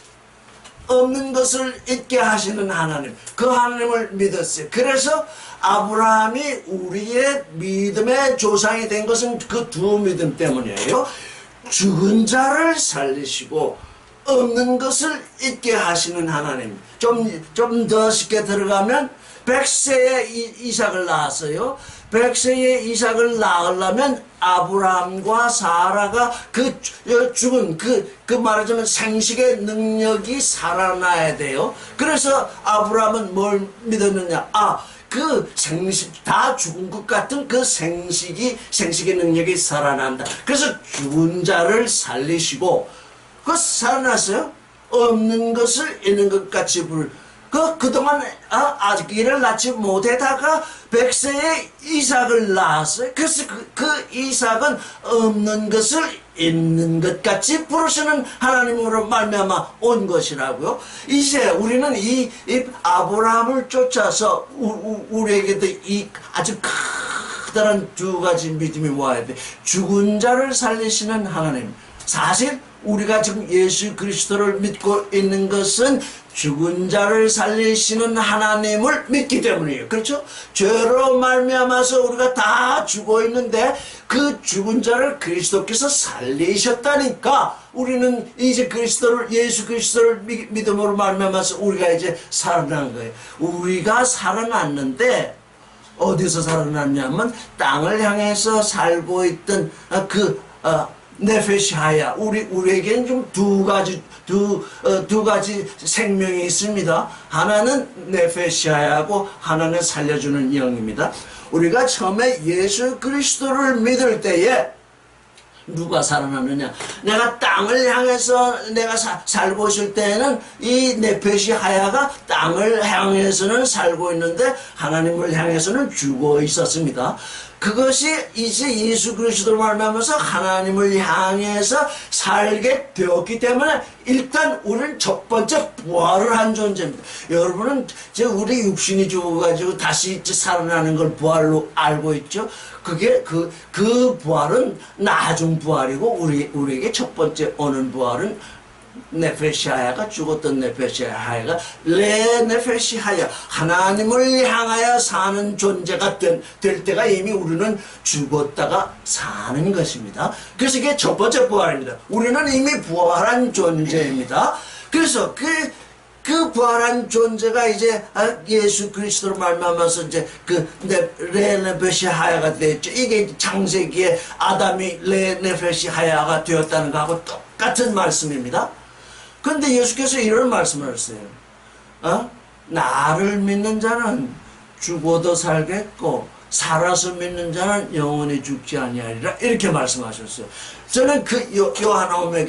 없는 것을 있게 하시는 하나님, 그 하나님을 믿었어요. 그래서 아브라함이 우리의 믿음의 조상이 된 것은 그 두 믿음 때문이에요. 죽은 자를 살리시고 없는 것을 있게 하시는 하나님. 좀 더 쉽게 들어가면 100세에 이삭을 낳았어요. 100세에 이삭을 낳으려면 아브라함과 사라가 그 죽은 그 말하자면 생식의 능력이 살아나야 돼요. 그래서 아브라함은 뭘 믿었느냐? 그 생식, 다 죽은 것 같은 그 생식의 능력이 살아난다. 그래서 죽은 자를 살리시고, 살아났어요? 없는 것을 있는 것 같이 그동안 아직 일을 낳지 못하다가 100세에 이삭을 낳았어요. 그래서 그 이삭은 없는 것을 있는 것 같이 부르시는 하나님으로 말미암아 온 것이라고요. 이제 우리는 이 아브라함을 쫓아서 우리에게도 이 아주 커다란 두 가지 믿음이 와야 돼. 죽은 자를 살리시는 하나님. 사실 우리가 지금 예수 그리스도를 믿고 있는 것은 죽은 자를 살리시는 하나님을 믿기 때문이에요. 그렇죠? 죄로 말미암아서 우리가 다 죽어 있는데 그 죽은 자를 그리스도께서 살리셨다니까 우리는 이제 예수 그리스도를 믿음으로 말미암아서 우리가 이제 살아난 거예요. 우리가 살아났는데 어디서 살아났냐면 땅을 향해서 살고 있던 네페시하야. 우리에게는 좀 두 가지 생명이 있습니다. 하나는 네페시하야고 하나는 살려주는 영입니다. 우리가 처음에 예수 그리스도를 믿을 때에 누가 살아났느냐? 내가 땅을 향해서 내가 살고 있을 때에는 이 네페시하야가 땅을 향해서는 살고 있는데 하나님을 향해서는 죽어 있었습니다. 그것이 이제 예수 그리스도를 말미암아서 하나님을 향해서 살게 되었기 때문에 일단 우리는 첫 번째 부활을 한 존재입니다. 여러분은 이제 우리 육신이 죽어가지고 다시 살아나는 걸 부활로 알고 있죠. 그게 그 부활은 나중 부활이고 우리에게 첫 번째 오는 부활은 네페시하야가 죽었던 네페시하야가 네페시하야 하나님을 향하여 사는 존재가 될 때가 이미 우리는 죽었다가 사는 것입니다. 그래서 이게 첫 번째 부활입니다. 우리는 이미 부활한 존재입니다. 그래서 그 부활한 존재가 이제 예수 그리스도로 말미암아서 이제 네페시하야가 되었죠. 이게 창세기에 아담이 네페시하야가 되었다는 것하고 똑같은 말씀입니다. 그런데 예수께서 이런 말씀을 하셨어요. 나를 믿는 자는 죽어도 살겠고 살아서 믿는 자는 영원히 죽지 아니하리라 이렇게 말씀하셨어요. 저는 요한복음에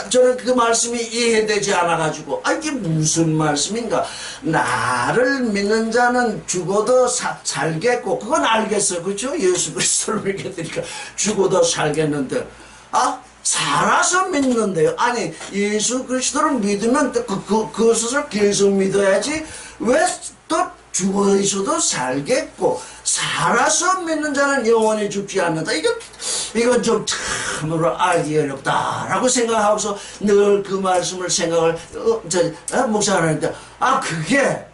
저는 그 말씀이 이해되지 않아가지고 이게 무슨 말씀인가? 나를 믿는 자는 죽어도 살겠고 그건 알겠어요. 그렇죠? 예수 그리스도를 믿게 되니까 죽어도 살겠는데 살아서 믿는데요. 아니 예수 그리스도를 믿으면 그것을 계속 믿어야지 왜 또 죽어 있어도 살겠고 살아서 믿는 자는 영원히 죽지 않는다. 이건 좀 참으로 알기 어렵다라고 생각하고서 늘 그 말씀을 묵상하는데 그게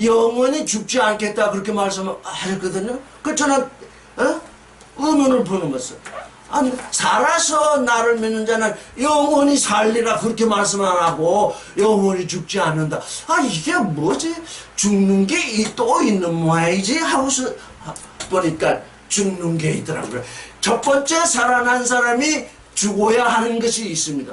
영원히 죽지 않겠다 그렇게 말씀하셨거든요. 그 저는 의문을 보는 것은 살아서 나를 믿는 자는 영원히 살리라 그렇게 말씀 안 하고 영원히 죽지 않는다. 이게 뭐지? 죽는 게 또 있는 모양이지 하고서 보니까 죽는 게 있더라고요. 첫 번째 살아난 사람이 죽어야 하는 것이 있습니다.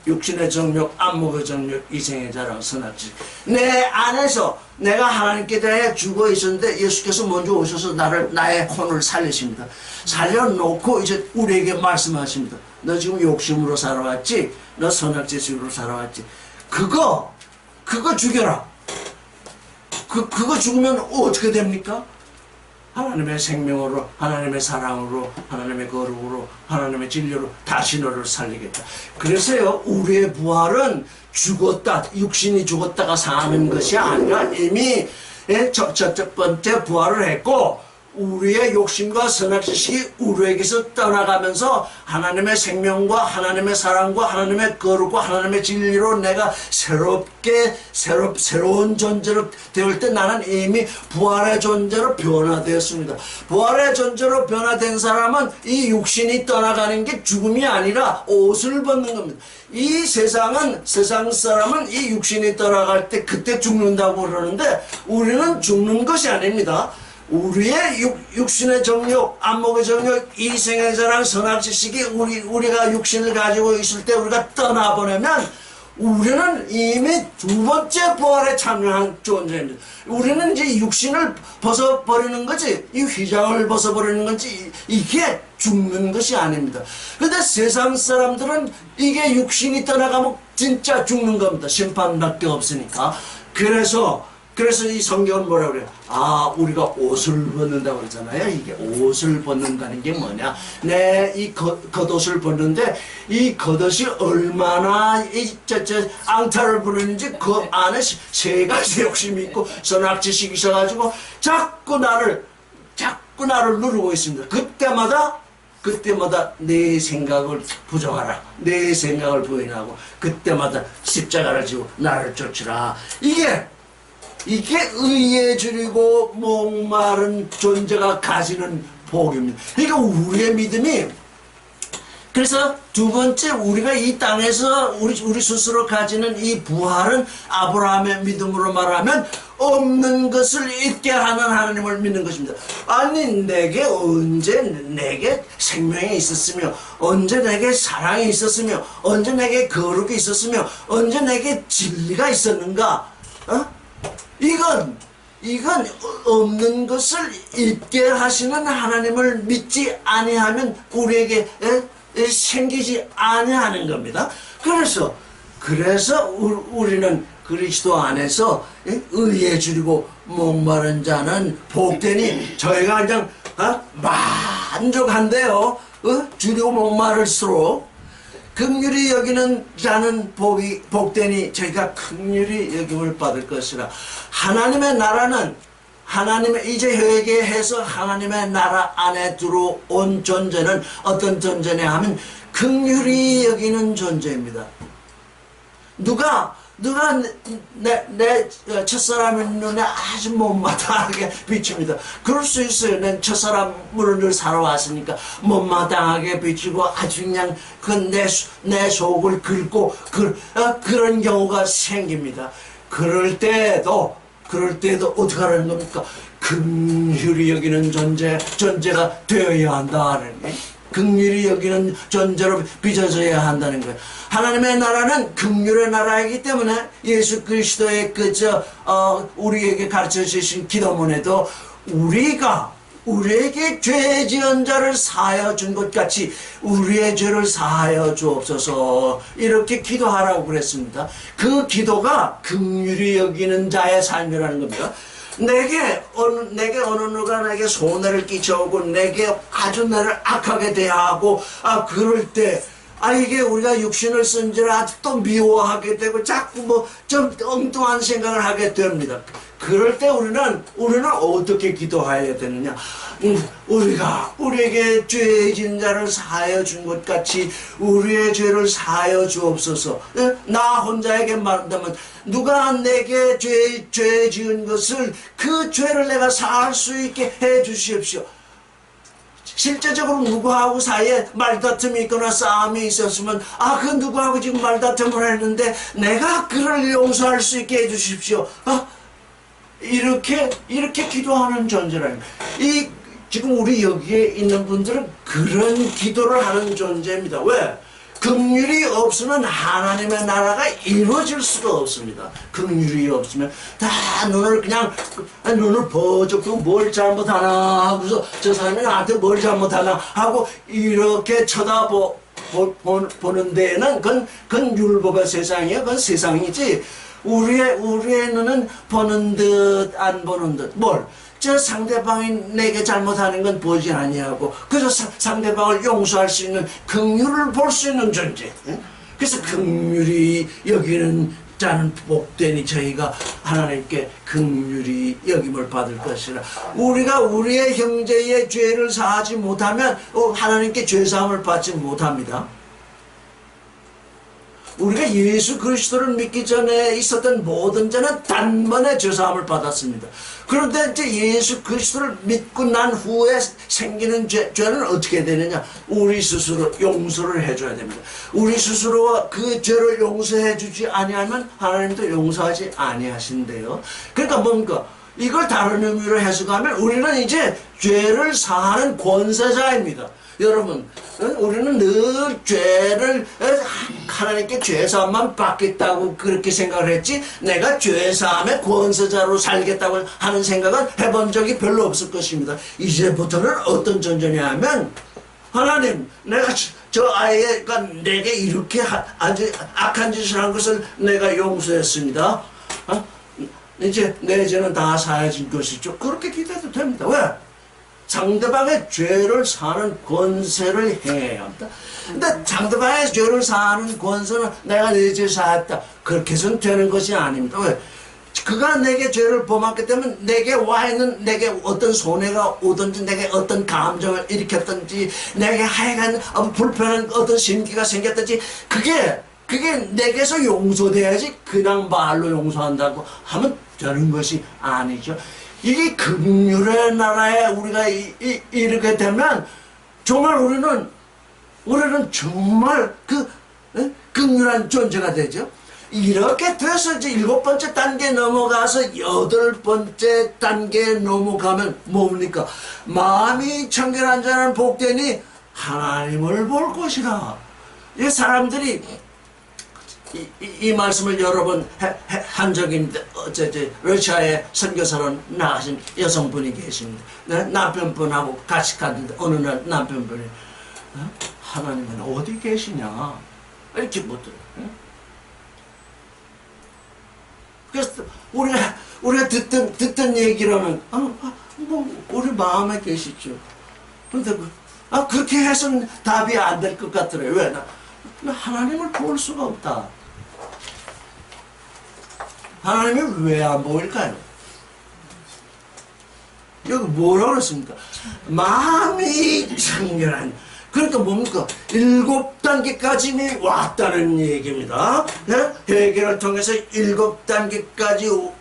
육신의 정욕, 안목의 정욕, 이생의 자랑, 선악질. 내 안에서 내가 하나님께 대해 죽어 있었는데 예수께서 먼저 오셔서 나의 혼을 살리십니다. 살려놓고 이제 우리에게 말씀하십니다. 너 지금 욕심으로 살아왔지? 너 선악질식으로 살아왔지? 그거 죽여라. 그거 죽으면 어떻게 됩니까? 하나님의 생명으로, 하나님의 사랑으로, 하나님의 거룩으로, 하나님의 진리로 다시 너를 살리겠다. 그래서요, 우리의 부활은 육신이 죽었다가 사는 것이 아니라 이미 첫 번째 부활을 했고, 우리의 욕심과 선악지식이 우리에게서 떠나가면서 하나님의 생명과 하나님의 사랑과 하나님의 거룩과 하나님의 진리로 내가 새로운 존재로 되올 때 나는 이미 부활의 존재로 변화되었습니다. 부활의 존재로 변화된 사람은 이 육신이 떠나가는 게 죽음이 아니라 옷을 벗는 겁니다. 이 세상 사람은 이 육신이 떠나갈 때 그때 죽는다고 그러는데 우리는 죽는 것이 아닙니다. 우리의 육신의 정욕, 안목의 정욕, 이생의 자랑, 선악지식이 우리가 육신을 가지고 있을 때 우리가 떠나보내면 우리는 이미 두 번째 부활에 참여한 존재입니다. 우리는 이제 육신을 벗어버리는 거지, 이 휘장을 벗어버리는 건지, 이게 죽는 것이 아닙니다. 근데 세상 사람들은 이게 육신이 떠나가면 진짜 죽는 겁니다. 심판밖에 없으니까. 그래서 이 성경은 뭐라 그래요? 아, 우리가 옷을 벗는다고 그러잖아요. 이게 옷을 벗는다는 게 뭐냐? 이 겉옷을 벗는데, 이 겉옷이 얼마나 앙탈을 부르는지 그 안에 세 가지 욕심이 있고, 선악지식이 있어가지고, 자꾸 나를 누르고 있습니다. 그때마다 내 생각을 부정하라. 내 생각을 부인하고, 그때마다 십자가를 지고 나를 쫓으라. 이게 의에 줄이고 목마른 존재가 가지는 복입니다. 그러니까 우리의 믿음이, 그래서 두 번째 우리가 이 땅에서 우리 스스로 가지는 이 부활은 아브라함의 믿음으로 말하면 없는 것을 있게 하는 하나님을 믿는 것입니다. 아니, 언제 내게 생명이 있었으며, 언제 내게 사랑이 있었으며, 언제 내게 거룩이 있었으며, 언제 내게 진리가 있었는가? 이건 없는 것을 있게 하시는 하나님을 믿지 아니하면 우리에게 생기지 아니하는 겁니다. 그래서 우리는 그리스도 안에서 의에 줄이고 목마른 자는 복되니, 저희가 그냥 만족한대요. 줄이고 목마를수록 긍휼히 여기는 자는 복되니 저희가 긍휼히 여김을 받을 것이라. 하나님의 나라는, 이제 회개해서 하나님의 나라 안에 들어온 존재는 어떤 존재냐 하면 긍휼히 여기는 존재입니다. 누가 내 첫사람의 눈에 아주 못마땅하게 비춥니다. 그럴 수 있어요. 난 첫사람으로 늘 살아왔으니까 못마땅하게 비추고 아주 그냥 내 속을 긁고 그런 경우가 생깁니다. 그럴 때도 어떻게 하라는 겁니까? 긍휼히 여기는 존재가 되어야 한다는 거예요. 긍휼히 여기는 존재로 빚어져야 한다는 거예요. 하나님의 나라는 긍휼의 나라이기 때문에 예수 그리스도의 우리에게 가르쳐 주신 기도문에도 우리에게 죄 지은 자를 사하여 준 것 같이 우리의 죄를 사하여 주옵소서, 이렇게 기도하라고 그랬습니다. 그 기도가 긍휼히 여기는 자의 삶이라는 겁니다. 내게 어느 누가 내게 손해를 끼쳐오고 내게 아주 나를 악하게 대하고, 그럴 때 이게 우리가 육신을 쓴지라 아직도 미워하게 되고 자꾸 좀 엉뚱한 생각을 하게 됩니다. 그럴 때 우리는 어떻게 기도해야 되느냐? 우리에게 죄 지은 자를 사하여 준 것 같이 우리의 죄를 사하여 주옵소서. 나 혼자에게 말한다면, 누가 내게 죄 지은 것을, 그 죄를 내가 사할 수 있게 해 주십시오. 실제적으로 누구하고 사이에 말다툼이 있거나 싸움이 있었으면, 그 누구하고 지금 말다툼을 했는데 내가 그를 용서할 수 있게 해 주십시오. 이렇게 기도하는 존재라는 거예요. 지금 우리 여기에 있는 분들은 그런 기도를 하는 존재입니다. 왜? 긍휼이 없으면 하나님의 나라가 이루어질 수가 없습니다. 긍휼이 없으면 다 눈을 버쩍 뭘 잘못하나 하고서 저 사람이 나한테 뭘 잘못하나 하고 이렇게 보는 데에는 그건 율법의 세상이에요. 그건 세상이지. 우리의 눈은 보는 듯 안 보는 듯. 저 상대방이 내게 잘못하는 건 보지 아니하고 그래서 상대방을 용서할 수 있는 긍휼을 볼 수 있는 존재. 그래서 긍휼히 여기는 자는 복되니 저희가 하나님께 긍휼히 여김을 받을 것이라. 우리가 우리의 형제의 죄를 사하지 못하면 하나님께 죄사함을 받지 못합니다. 우리가 예수 그리스도를 믿기 전에 있었던 모든 죄는 단번에 죄사함을 받았습니다. 그런데 이제 예수 그리스도를 믿고 난 후에 생기는 죄는 어떻게 되느냐? 우리 스스로 용서를 해줘야 됩니다. 우리 스스로 그 죄를 용서해 주지 아니하면 하나님도 용서하지 아니하신대요. 그러니까 뭔가 이걸 다른 의미로 해석하면 우리는 이제 죄를 사하는 권세자입니다. 여러분, 우리는 늘 죄를 하나님께 죄사함만 받겠다고 그렇게 생각을 했지, 내가 죄사함의 권세자로 살겠다고 하는 생각은 해본 적이 별로 없을 것입니다. 이제부터는 어떤 전제냐면, 하나님, 내가 저 아이가 내게 이렇게 아주 악한 짓을 한 것을 내가 용서했습니다. 이제 내 죄는 다 사해진 것이죠. 그렇게 기도해도 됩니다. 왜? 상대방의 죄를 사는 권세를 행해야 합니다. 근데 상대방의 죄를 사는 권세는 내가 내 죄 사했다, 그렇게 해서는 되는 것이 아닙니다. 왜? 그가 내게 죄를 범했기 때문에 내게 와 있는, 내게 어떤 손해가 오든지, 내게 어떤 감정을 일으켰든지, 내게 하여간 불편한 어떤 심기가 생겼든지, 그게 내게서 용서돼야지 그냥 말로 용서한다고 하면 되는 것이 아니죠. 이게 긍휼의 나라에 우리가 이르게 되면 정말 우리는 정말 긍휼한 존재가 되죠. 이렇게 돼서 이제 7번째 단계 넘어가서 8번째 단계 넘어가면 뭡니까? 마음이 청결한 자는 복되니 하나님을 볼 것이라. 이 사람들이 이 말씀을 여러 번 한 적이 있는데, 러시아에 선교사로 나가신 여성분이 계십니다. 남편분하고 같이 갔는데 어느 날 남편분이 하나님은 어디 계시냐 이렇게 묻더라고요. 그래서 우리가 듣던 얘기로는 뭐 우리 마음에 계시죠. 그런데 그렇게 해서는 답이 안 될 것 같더래요. 왜? 나 하나님을 볼 수가 없다. 하나님이 왜 안 보일까요? 여기 뭐라고 그랬습니까? 마음이 청결한. 그러니까 뭡니까? 7단계까지 왔다는 얘기입니다. 네? 회개를 통해서 7단계까지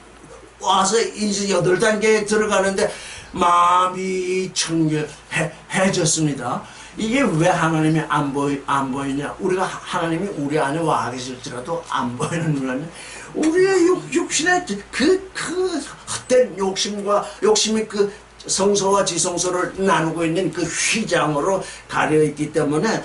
와서 이제 8단계에 들어가는데 마음이 청결해졌습니다. 이게 왜 하나님이 안 보이냐? 우리가 하나님이 우리 안에 와 계실지라도 안 보이는 거는 우리의 육신의 그 헛된 욕심이 그 성소와 지성소를 나누고 있는 그 휘장으로 가려 있기 때문에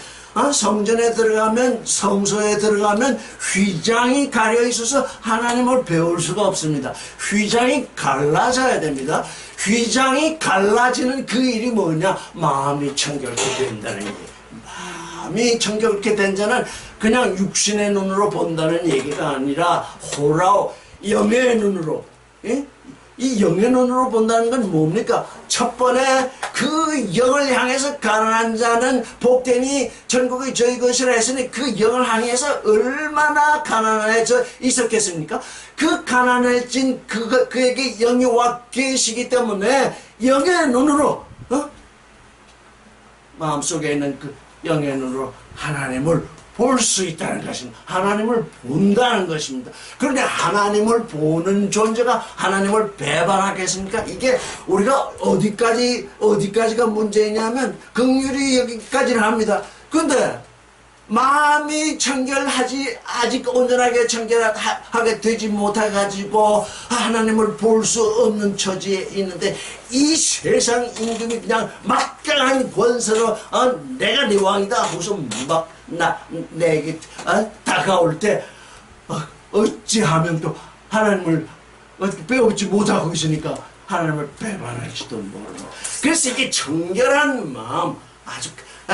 성전에 들어가면, 성소에 들어가면 휘장이 가려 있어서 하나님을 배울 수가 없습니다. 휘장이 갈라져야 됩니다. 휘장이 갈라지는 그 일이 뭐냐? 마음이 청결케 된다는 얘기예요. 마음이 청결케 된 자는 그냥 육신의 눈으로 본다는 얘기가 아니라 호라오, 영의 눈으로, 이 영의 눈으로 본다는 건 뭡니까? 첫 번에 그 영을 향해서 가난한 자는 복되니 전국이 저희 것이라 했으니 그 영을 향해서 얼마나 가난해져 있었겠습니까? 그 가난해진 그에게 영이 와 계시기 때문에 영의 눈으로 마음속에 있는 그 영의 눈으로 하나님을 볼 수 있다는 것입니다. 하나님을 본다는 것입니다. 그런데 하나님을 보는 존재가 하나님을 배반하겠습니까? 이게 우리가 어디까지가 문제냐면 긍휼이 여기까지는 합니다. 그런데 마음이 청결하지, 아직 온전하게 청결하게 되지 못해가지고 하나님을 볼 수 없는 처지에 있는데, 이 세상 임금이 그냥 막강한 권세로 내가 네 왕이다 하고서 막 내게 다가올 때 어찌하면 또 하나님을 배우지 못하고 있으니까 하나님을 배반할지도 모르고. 그래서 이게 청결한 마음, 아주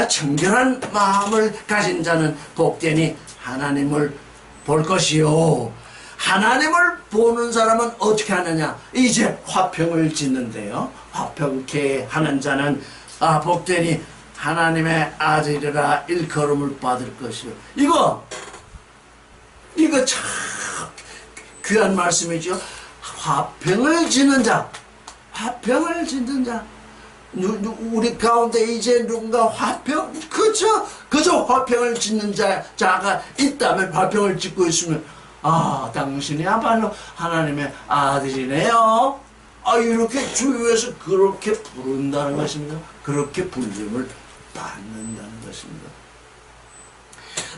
청결한 마음을 가진 자는 복되니 하나님을 볼 것이요. 하나님을 보는 사람은 어떻게 하느냐? 이제 화평을 짓는데요. 화평케 하는 자는 복되니 하나님의 아들이라 일컬음을 받을 것이요. 이거 참 귀한 말씀이죠. 화평을 짓는 자, 화평을 짓는 자. 우리 가운데 이제 누군가 화평, 그저 화평을 짓는 자가 있다면, 화평을 짓고 있으면, 아, 당신이야말로 하나님의 아들이네요. 아, 이렇게 주위에서 그렇게 부른다는 것입니다. 그렇게 불림을 받는다는 것입니다.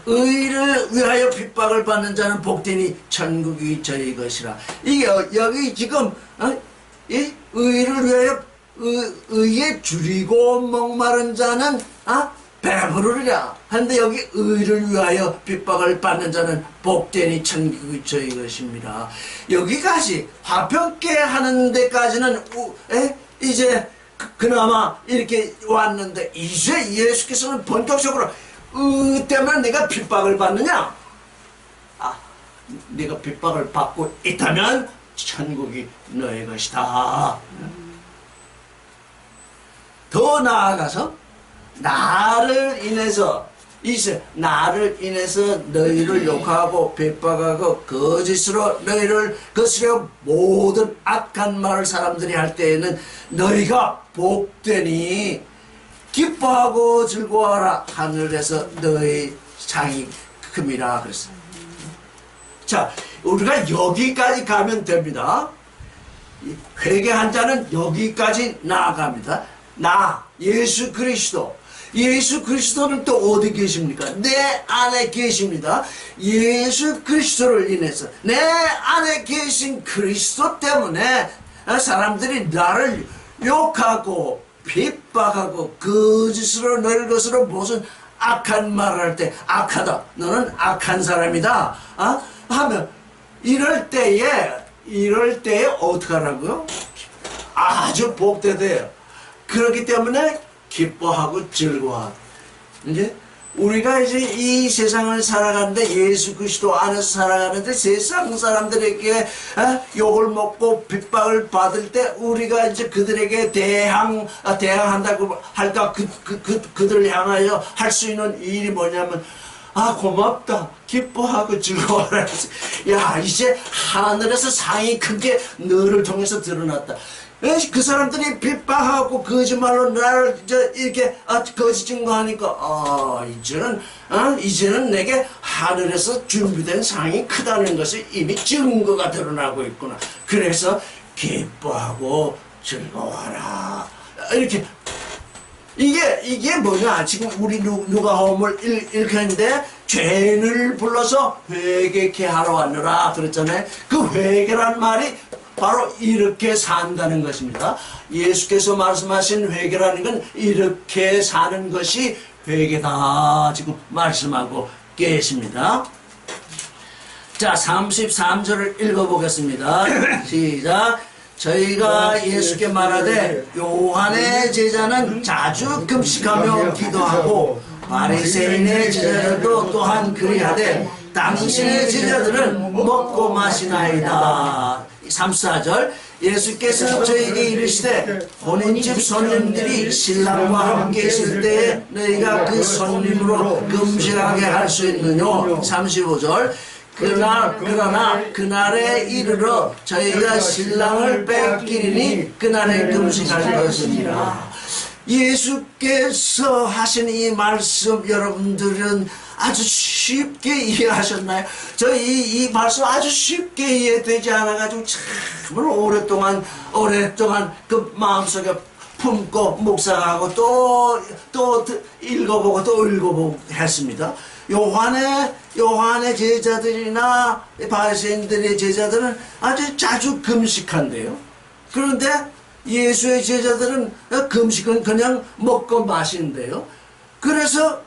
의를 위하여 핍박을 받는 자는 복되니 천국이 저희 것이라. 이게 여기 지금 이 의를 위하여 의에 줄이고 목마른 자는 배부르리라 하는데, 여기 의를 위하여 핍박을 받는 자는 복되니 천국이 저희 것입니다. 여기까지 화평케 하는 데까지는 이제 그나마 이렇게 왔는데, 이제 예수께서는 본격적으로 의 때문에 내가 핍박을 받느냐? 네가 핍박을 받고 있다면 천국이 너의 것이다. 더 나아가서 나를 인해서 너희를 욕하고 핍박하고 거짓으로 너희를 거스려 모든 악한 말을 사람들이 할 때에는 너희가 복되니 기뻐하고 즐거워하라. 하늘에서 너희 상이 큼이라 그랬어요. 자, 우리가 여기까지 가면 됩니다. 회개한 자는 여기까지 나아갑니다. 예수 그리스도는 또 어디 계십니까? 내 안에 계십니다. 예수 그리스도를 인해서, 내 안에 계신 그리스도 때문에 사람들이 나를 욕하고 핍박하고 거짓으로 너를 것으로 무슨 악한 말을 할 때, 악하다, 너는 악한 사람이다 하면, 이럴 때에 어떻게 하라고요? 아주 복되대요. 그렇기 때문에 기뻐하고 즐거워하고. 이제 우리가 이제 이 세상을 살아가는데, 예수 그리스도 안에서 살아가는데, 세상 사람들에게 욕을 먹고 핍박을 받을 때 우리가 이제 그들에게 대항한다고 할까, 그들을 향하여 할 수 있는 일이 뭐냐면, 고맙다, 기뻐하고 즐거워라. 야, 이제 하늘에서 상이 크게 너를 통해서 드러났다. 그 사람들이 핍박하고 거짓말로 나를 이렇게 거짓 증거하니까, 이제는 내게 하늘에서 준비된 상이 크다는 것이 이미 증거가 드러나고 있구나. 그래서 기뻐하고 즐거워라. 이렇게. 이게 뭐냐? 지금 우리 누가복음을 읽었는데, 죄인을 불러서 회개케 하러 왔느라 그랬잖아요. 그 회개란 말이 바로 이렇게 산다는 것입니다. 예수께서 말씀하신 회개라는 건 이렇게 사는 것이 회개다 지금 말씀하고 계십니다. 자, 33절을 읽어보겠습니다. 시작. 저희가 예수께 말하되 요한의 제자는 자주 금식하며 기도하고 바리새인의 제자들도 또한 그리하되 당신의 제자들은 먹고 마시나이다. 34절. 예수께서 저에게 이르시되 혼인집 손님들이 신랑과 함께 있을 때에 너희가 그 손님으로 금식하게 할 수 있느냐. 35절. 그러나 그날에 이르러 저희가 신랑을 뺏기리니 그날에 금식할 것이니라. 예수께서 하신 이 말씀 여러분들은 아주 쉽게 이해하셨나요? 이 말씀 아주 쉽게 이해되지 않아가지고 참 오랫동안 그 마음속에 품고 묵상하고 또 읽어보고 했습니다. 요한의 제자들이나 바리새인들의 제자들은 아주 자주 금식한대요. 그런데 예수의 제자들은 금식은 그냥 먹고 마시는데요. 그래서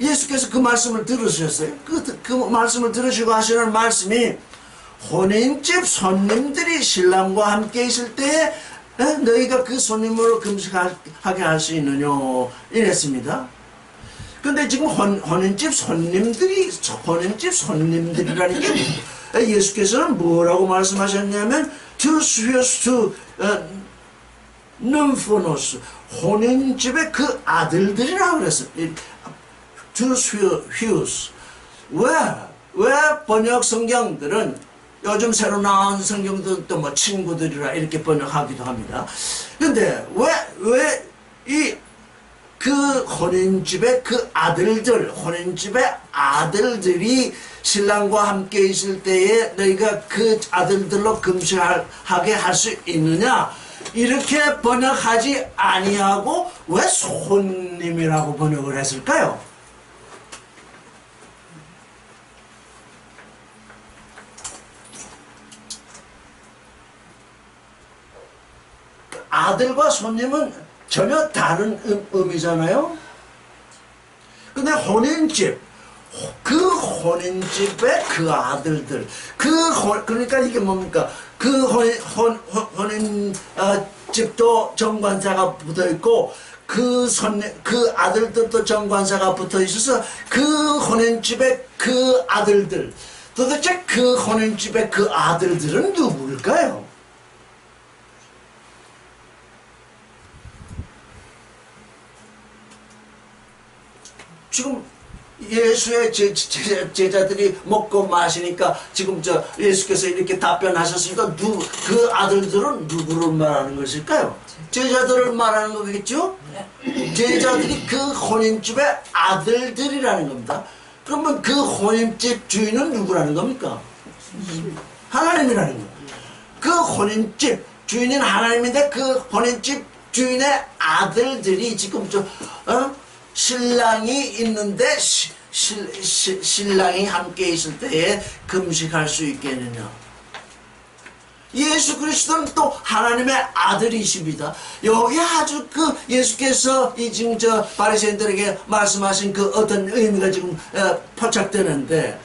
예수께서 그 말씀을 들으셨어요. 그 말씀을 들으시고 하시는 말씀이 혼인집 손님들이 신랑과 함께 있을 때에 너희가 그 손님으로 금식하게 할 수 있느냐 이랬습니다. 근데 지금 혼인집 손님들이라는 게 예수께서는 뭐라고 말씀하셨냐면 투스휘어스 눈포노스 혼인집의 그 아들들이라고 그랬어요. 투스휘어스 왜 번역 성경들은 요즘 새로 나온 성경도 또 뭐 친구들이라 이렇게 번역하기도 합니다. 근데 왜 그 혼인집에 그 아들들, 혼인집의 아들들이 신랑과 함께 있을 때에 너희가 그 아들들로 금식하게 할 수 있느냐? 이렇게 번역하지 아니하고 왜 손님이라고 번역을 했을까요? 아들과 손님은 전혀 다른 의미잖아요. 근데 혼인집, 그 혼인집에 그 아들들, 그러니까 이게 뭡니까? 그 혼인 집도 정관사가 붙어 있고, 그 아들들도 정관사가 붙어 있어서 그 혼인집에 그 아들들, 도대체 그 혼인집에 그 아들들은 누구일까요? 지금 예수의 제자들이 먹고 마시니까 지금 예수께서 이렇게 답변하셨으니까 그 아들들은 누구를 말하는 것일까요? 제자들을 말하는 거겠죠? 제자들이 그 혼인집의 아들들이라는 겁니다. 그러면 그 혼인집 주인은 누구라는 겁니까? 하나님이라는 거예요. 그 혼인집 주인은 하나님인데 그 혼인집 주인의 아들들이 지금 신랑이 있는데 신랑이 함께 있을 때에 금식할 수 있겠느냐? 예수 그리스도는 또 하나님의 아들이십니다. 여기 아주 그 예수께서 이 지금 바리새인들에게 말씀하신 그 어떤 의미가 지금 포착되는데,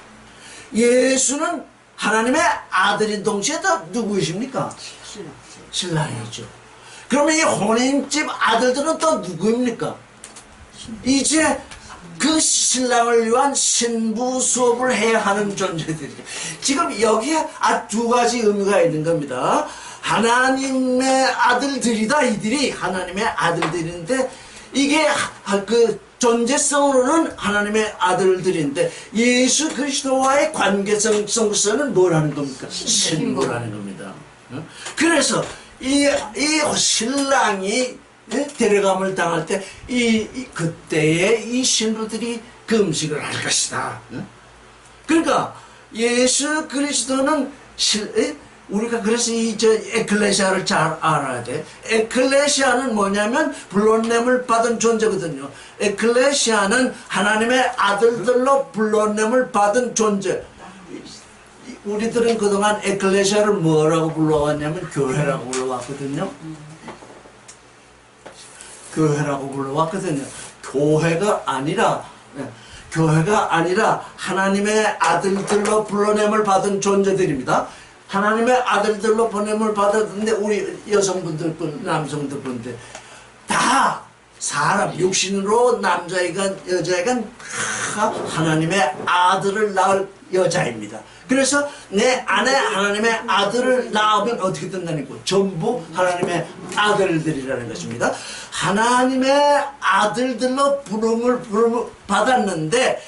예수는 하나님의 아들인 동시에 또 누구이십니까? 신랑이죠. 그러면 이 혼인집 아들들은 또 누구입니까? 이제 그 신랑을 위한 신부 수업을 해야 하는 존재들이에요. 지금 여기에 두 가지 의미가 있는 겁니다. 하나님의 아들들이다. 이들이 하나님의 아들들인데, 이게 그 존재성으로는 하나님의 아들들인데, 예수 그리스도와의 관계성으로서는 뭐라는 겁니까? 신부라는 겁니다. 그래서 이 신랑이 데려감을 당할 때 그때에 이 신부들이 금식을 할 것이다. 그러니까 예수 그리스도는 우리가 그래서 에클레시아를 잘 알아야 돼. 에클레시아는 뭐냐면 불러냄을 받은 존재거든요. 에클레시아는 하나님의 아들들로 불러냄을 받은 존재. 우리들은 그동안 에클레시아를 뭐라고 불러왔냐면 교회라고 불러왔거든요. 교회라고 불러왔거든요. 교회가 아니라 하나님의 아들들로 불러냄을 받은 존재들입니다. 하나님의 아들들로 보냄을 받았는데, 우리 여성분들, 남성들분들 다 사람, 육신으로 남자이건 여자이건 하나님의 아들을 낳을 여자입니다. 그래서 내 안에 하나님의 아들을 낳으면 어떻게 된다니까? 전부 하나님의 아들들이라는 것입니다. 하나님의 아들들로 부름을 받았는데,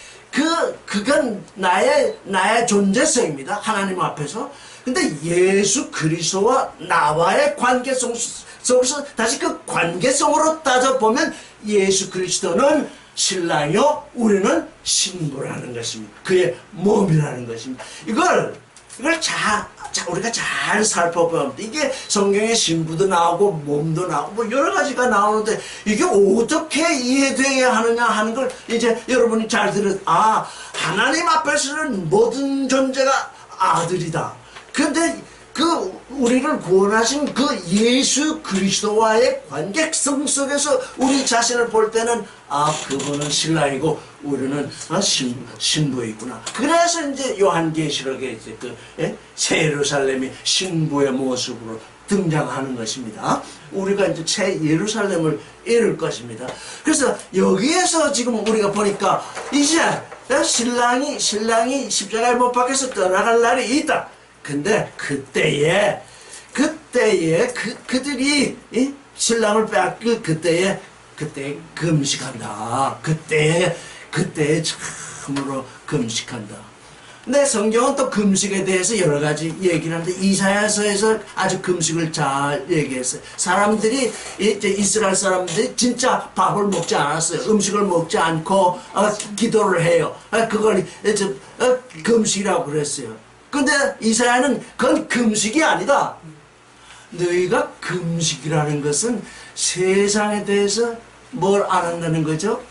그건 나의 존재성입니다. 하나님 앞에서. 근데 예수 그리스도와 나와의 관계성 속에서 다시 그 관계성으로 따져보면, 예수 그리스도는 신랑이요, 우리는 신부라는 것입니다. 그의 몸이라는 것입니다. 이걸 우리가 잘 살펴보면, 이게 성경에 신부도 나오고 몸도 나오고 뭐 여러 가지가 나오는데, 이게 어떻게 이해되어야 하느냐 하는 걸 이제 여러분이 잘 하나님 앞에서는 모든 존재가 아들이다. 근데 우리를 구원하신 그 예수 그리스도와의 관계성 속에서 우리 자신을 볼 때는, 그분은 신랑이고 우리는 신부이구나. 그래서 이제 요한계시록에 이제 새 예루살렘이 신부의 모습으로 등장하는 것입니다. 우리가 이제 새 예루살렘을 이룰 것입니다. 그래서 여기에서 지금 우리가 보니까 이제 신랑이 십자가에 못 박혀서 떠나갈 날이 있다. 근데 그때에 그들이 신랑을 빼앗길 그때에 금식한다. 그때에 참으로 금식한다. 근데 성경은 또 금식에 대해서 여러 가지 얘기를 하는데 이사야서에서 아주 금식을 잘 얘기했어요. 사람들이 이제 이스라엘 사람들이 진짜 밥을 먹지 않았어요. 음식을 먹지 않고 기도를 해요. 그걸 이제 금식이라고 그랬어요. 근데 이사야는 그건 금식이 아니다. 너희가 금식이라는 것은 세상에 대해서 뭘 알았다는 거죠?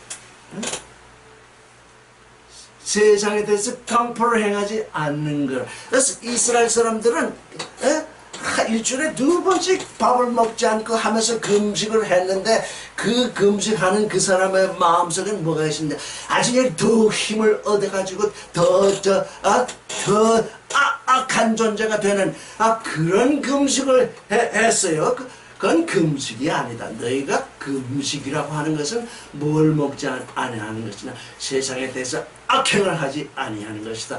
세상에 대해서 강포를 행하지 않는 것. 그래서 이스라엘 사람들은 일주일에 2번씩 밥을 먹지 않고 하면서 금식을 했는데 그 금식하는 그 사람의 마음속에는 뭐가 있는데 아직 더 힘을 얻어가지고 더 악한 존재가 되는 그런 금식을 했어요. 그건 금식이 아니다. 너희가 금식이라고 하는 것은 뭘 먹지 아니하는 것이나 세상에 대해서 악행을 하지 아니하는 것이다.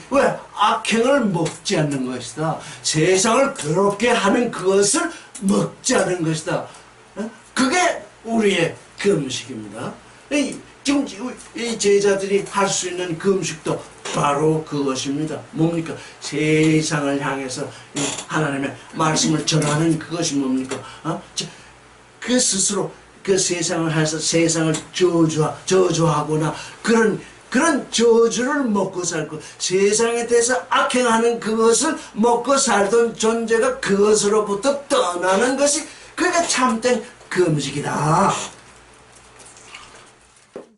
왜? 악행을 먹지 않는 것이다. 세상을 괴롭게 하는 그것을 먹지 않는 것이다. 그게 우리의 금식입니다. 지금 이 제자들이 할 수 있는 금식도 바로 그것입니다. 뭡니까? 세상을 향해서 하나님의 말씀을 전하는 그것이 뭡니까? 그 스스로 그 세상을 해서 세상을 저주하거나 그런 저주를 먹고 살고 세상에 대해서 악행하는 그것을 먹고 살던 존재가 그것으로부터 떠나는 것이 그게 참된 금식이다.